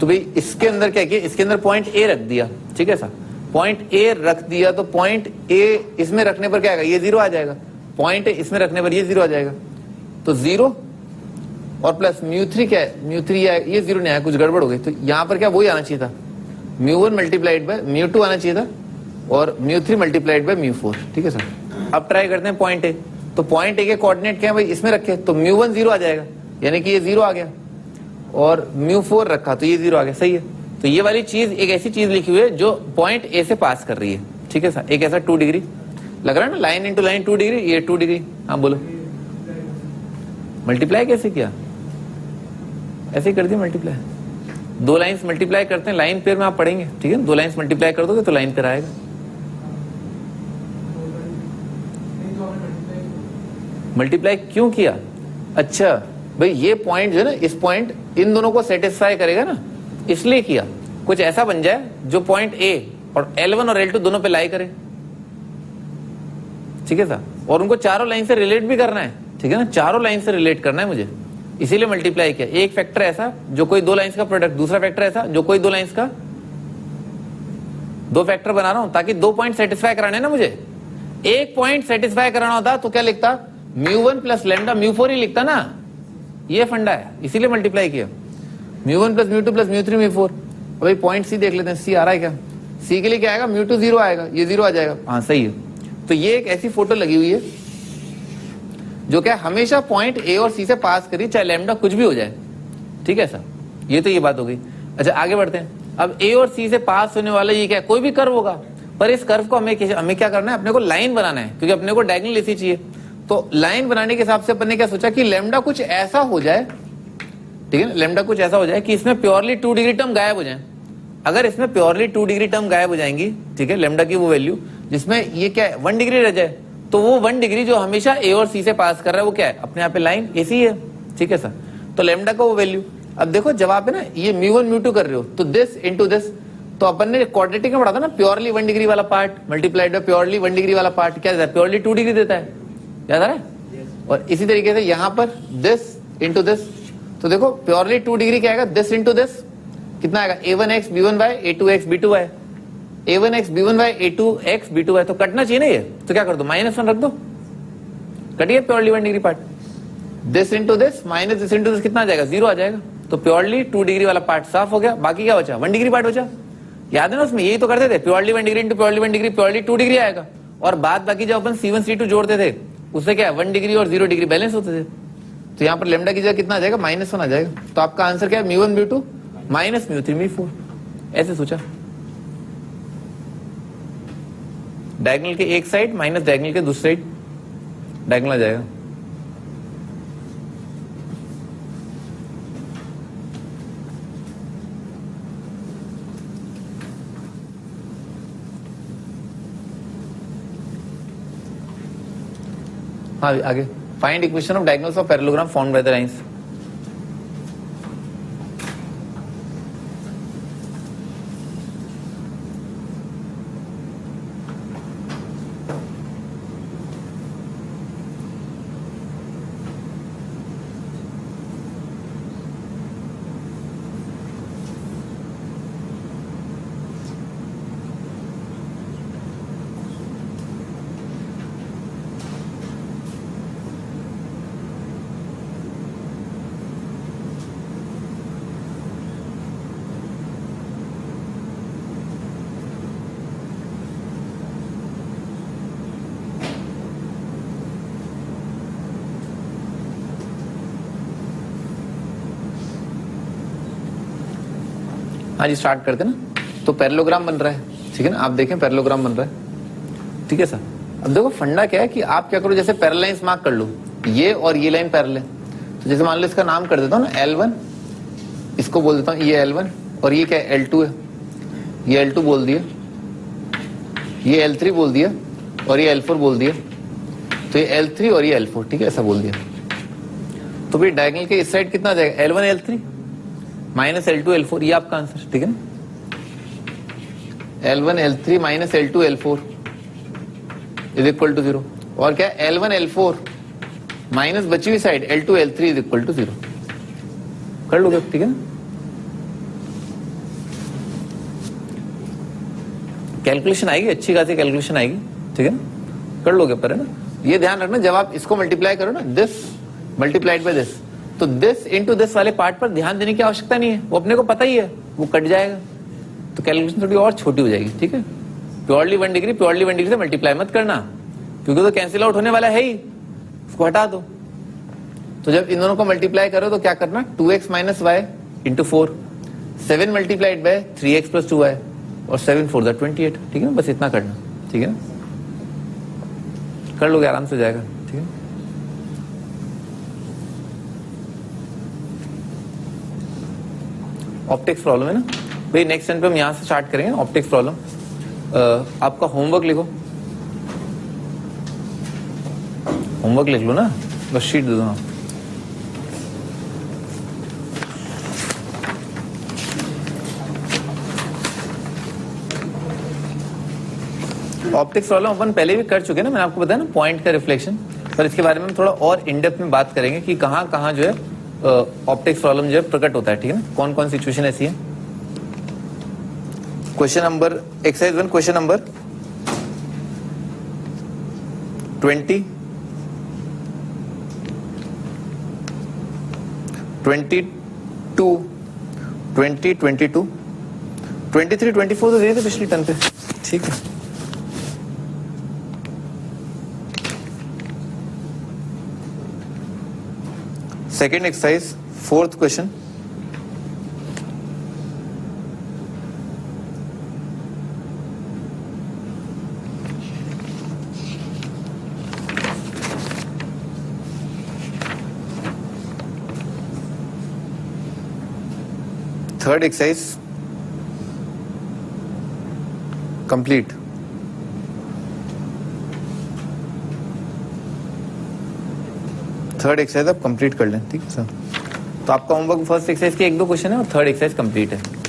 तो भाई इसके अंदर क्या किया, इसके अंदर पॉइंट ए रख दिया, ठीक है सर, पॉइंट ए रख दिया तो पॉइंट ए इसमें रखने पर क्या आएगा, ये 0 आ जाएगा, पॉइंट ए इसमें रखने पर ये 0 आ जाएगा, तो 0 और प्लस म्यू थ्री क्या है, म्यू थ्री ये 0 नहीं आया, कुछ गड़बड़ हो गई, तो यहाँ पर क्या वही आना चाहिए था, mu one multiplied by mu two आना चाहिए था और mu three multiplied by mu four, ठीक है सर। अब ट्राई करते हैं पॉइंट ए, तो पॉइंट ए के कोऑर्डिनेट क्या है भाई, इसमें रखे तो म्यू वन 0 आ जाएगा, यानी कि ये 0 आ गया, और म्यू फोर रखा तो ये 0 आ गया, सही है। तो ये वाली चीज एक ऐसी चीज लिखी हुई है जो पॉइंट ए से पास कर रही है, ठीक है सर, एक ऐसा 2 डिग्री लग रहा है ना, लाइन इंटू लाइन 2 डिग्री, ये 2 डिग्री, हाँ बोलो मल्टीप्लाई कैसे किया, ऐसे ही कर दिया मल्टीप्लाई, दो लाइंस मल्टीप्लाई करते हैं, लाइन पेयर में आप पढ़ेंगे, ठीक है, दो लाइंस मल्टीप्लाई कर दोगे तो लाइन पेयर आएगा। मल्टीप्लाई क्यों किया, अच्छा भाई ये पॉइंट जो है ना, इस पॉइंट इन दोनों को सेटिस्फाई करेगा ना, इसलिए किया, कुछ ऐसा बन जाए जो पॉइंट ए और L1 और L2 दोनों पे लाई करे, ठीक है सर, और उनको चारों लाइन से रिलेट भी करना है, ठीक है ना, चारों लाइन से रिलेट करना है मुझे, इसीलिए मल्टीप्लाई किया। एक फैक्टर ऐसा जो कोई दो लाइंस का प्रोडक्ट, दूसरा फैक्टर ऐसा जो कोई दो लाइंस का, दो फैक्टर बना रहा हूं ताकि दो पॉइंट सेटिस्फाई कराने ना मुझे, एक पॉइंट सेटिस्फाई कराना होता तो क्या लिखता, mu one plus lambda mu four ही लिखता ना, ये फंडा है, इसीलिए मल्टीप्लाई किया, mu one plus mu two plus mu three mu four. भाई पॉइंट सी देख लेते हैं, सी आ रहा है क्या, सी के लिए क्या आएगा, म्यू टू 0 आएगा, ये 0 आ जाएगा, हाँ सही है। तो ये एक ऐसी फोटो लगी हुई है जो क्या हमेशा पॉइंट ए और सी से पास करी, चाहे लैम्डा कुछ भी हो जाए, ठीक है सर, ये तो ये बात हो गई। अच्छा आगे बढ़ते हैं, अब ए और सी से पास होने वाला ये क्या है, कोई भी कर्व होगा, पर इस कर्व को हमें क्या करना है, अपने को लाइन बनाना है, क्योंकि अपने को डायगोनल इसी चाहिए। तो लाइन बनाने के हिसाब से अपन ने क्या सोचा कि लैम्डा कुछ ऐसा हो जाए, ठीक है ना, लैम्डा कुछ ऐसा हो जाए कि इसमें प्योरली 2 डिग्री टर्म गायब हो जाए। अगर इसमें प्योरली 2 डिग्री टर्म गायब हो जाएंगी, ठीक है, लैम्डा की वो वैल्यू जिसमें ये क्या है 1 डिग्री रह जाए, तो वो 1 डिग्री जो हमेशा ए और सी से पास कर रहा है वो क्या है, अपने यहाँ पे लाइन ऐसी है, ठीक है सर। तो लैम्डा का वो वैल्यू, अब देखो जब आप है ना ये म्यू वन म्यू टू कर रहे हो तो दिस इंटू दिस, तो अपन ने क्वाड्रेटिक में पढ़ा था ना, प्योरली 1 डिग्री वाला part multiplied by purely 1 degree वाला पार्ट क्या देता है, प्योरली 2 डिग्री देता है, याद आ रहा है। और इसी तरीके से यहाँ पर दिस इंटू दिस, तो देखो प्योरली 2 डिग्री क्या आएगा, दिस इंटू दिस कितना आएगा, a1x b1y a2x b2y, a1x b1y a2x b2y, तो कटना चाहिए ना ये, तो क्या कर दो -1 रख दो, कटिए purely 1 degree part, this into this minus this into this कितना आ जाएगा, 0 आ जाएगा। तो प्योरली 2 डिग्री वाला पार्ट साफ हो गया, बाकी क्या बचा, 1 डिग्री पार्ट बचा, याद है ना उसमें यही तो करते थे, purely 1 degree into purely 1 degree, purely 2 degree आएगा, और बाद बाकी जब अपन C1 C2 जोड़ते थे उससे क्या 1 डिग्री और 0 डिग्री बैलेंस होते थे। तो यहाँ पर लैम्डा की जगह कितना आ जाएगा, -1 आ जाएगा। तो आपका आंसर क्या है, mu one mu two minus mu three mu four, ऐसे सोचा, डायगोनल के एक साइड माइनस डायगोनल के दूसरी साइड, डायगोनल आ जाएगा। हाँ आगे, find equation of diagonals of parallelogram formed by the lines. हाँ जी स्टार्ट करते ना। तो पैरेललोग्राम बन रहा है, ठीक है ना, आप देखें पैरेललोग्राम बन रहा है, ठीक है सर। अब देखो फंडा क्या है कि आप क्या करो, जैसे पैरेलल लाइंस मार्क कर लो, ये और ये लाइन पैरेलल है, तो जैसे मान लो इसका नाम कर देता हूँ ना L1, इसको बोल देता हूँ ये L1, और ये क्या है L2 है, ये L2 बोल दिया, ये L3 बोल दिया और ये L4 बोल दिया, तो ये L3 और ये L4, ठीक है, ऐसा बोल दिया। तो फिर डायगोनल के इस साइड कितना आ जाएगा, L1 L3 minus L2 L4, ये आपका आंसर, ठीक है ना। L1 L3 minus L2 L4 is equal to 0, और क्या L1 L4 माइनस बची हुई side L2 L3 is equal to 0। कर लोगे, ठीक है ना। कैलकुलेशन आएगी, अच्छी खासी कैलकुलेशन आएगी, ठीक है ना, कर लोगे पर, है ना। ये ध्यान रखना, जब आप इसको मल्टीप्लाई करो ना, दिस मल्टीप्लाइड बाय दिस, तो दिस इनटू दिस वाले पार्ट पर ध्यान देने की आवश्यकता नहीं है, वो अपने को पता ही है, वो कट जाएगा, तो कैलकुलेशन थोड़ी और छोटी हो जाएगी, ठीक है। प्योरली 1 डिग्री से मल्टीप्लाई मत करना, क्योंकि तो कैंसिल आउट होने वाला है ही, उसको हटा दो। तो जब इन दोनों को मल्टीप्लाई करो तो क्या करना, 2x minus y into 4, 7 multiplied by 3x plus 2y, और 7 4 28, ठीक है ना, बस इतना करना, ठीक है ना, कर लोगे, आराम से जाएगा, ठीक है। ऑप्टिक्स प्रॉब्लम है ना भाई, नेक्स्ट टाइम पे हम यहां से स्टार्ट करेंगे ऑप्टिक्स प्रॉब्लम। आपका होमवर्क लिखो, होमवर्क लिख लो ना, बस शीट दे दो ना। ऑप्टिक्स प्रॉब्लम अपन पहले भी कर चुके ना, मैंने आपको बताया ना, पॉइंट का रिफ्लेक्शन, पर इसके बारे में हम थोड़ा और इन डेप्थ में बात करेंगे कि कहां कहां जो है ऑप्टिक्स प्रॉब्लम जो है प्रकट होता है, ठीक है ना, कौन कौन सिचुएशन ऐसी है। Question number exercise 1, question number 20, 22, 20, 22, 23, 24 तो दिए थे पिछली टर्न पे, ठीक है। Second exercise, 4th question, third exercise complete. Third exercise आप कंप्लीट कर लें, ठीक है सर। तो आपका होमवर्क फर्स्ट एक्सरसाइज के 1-2 क्वेश्चन है और थर्ड एक्सरसाइज कंप्लीट है।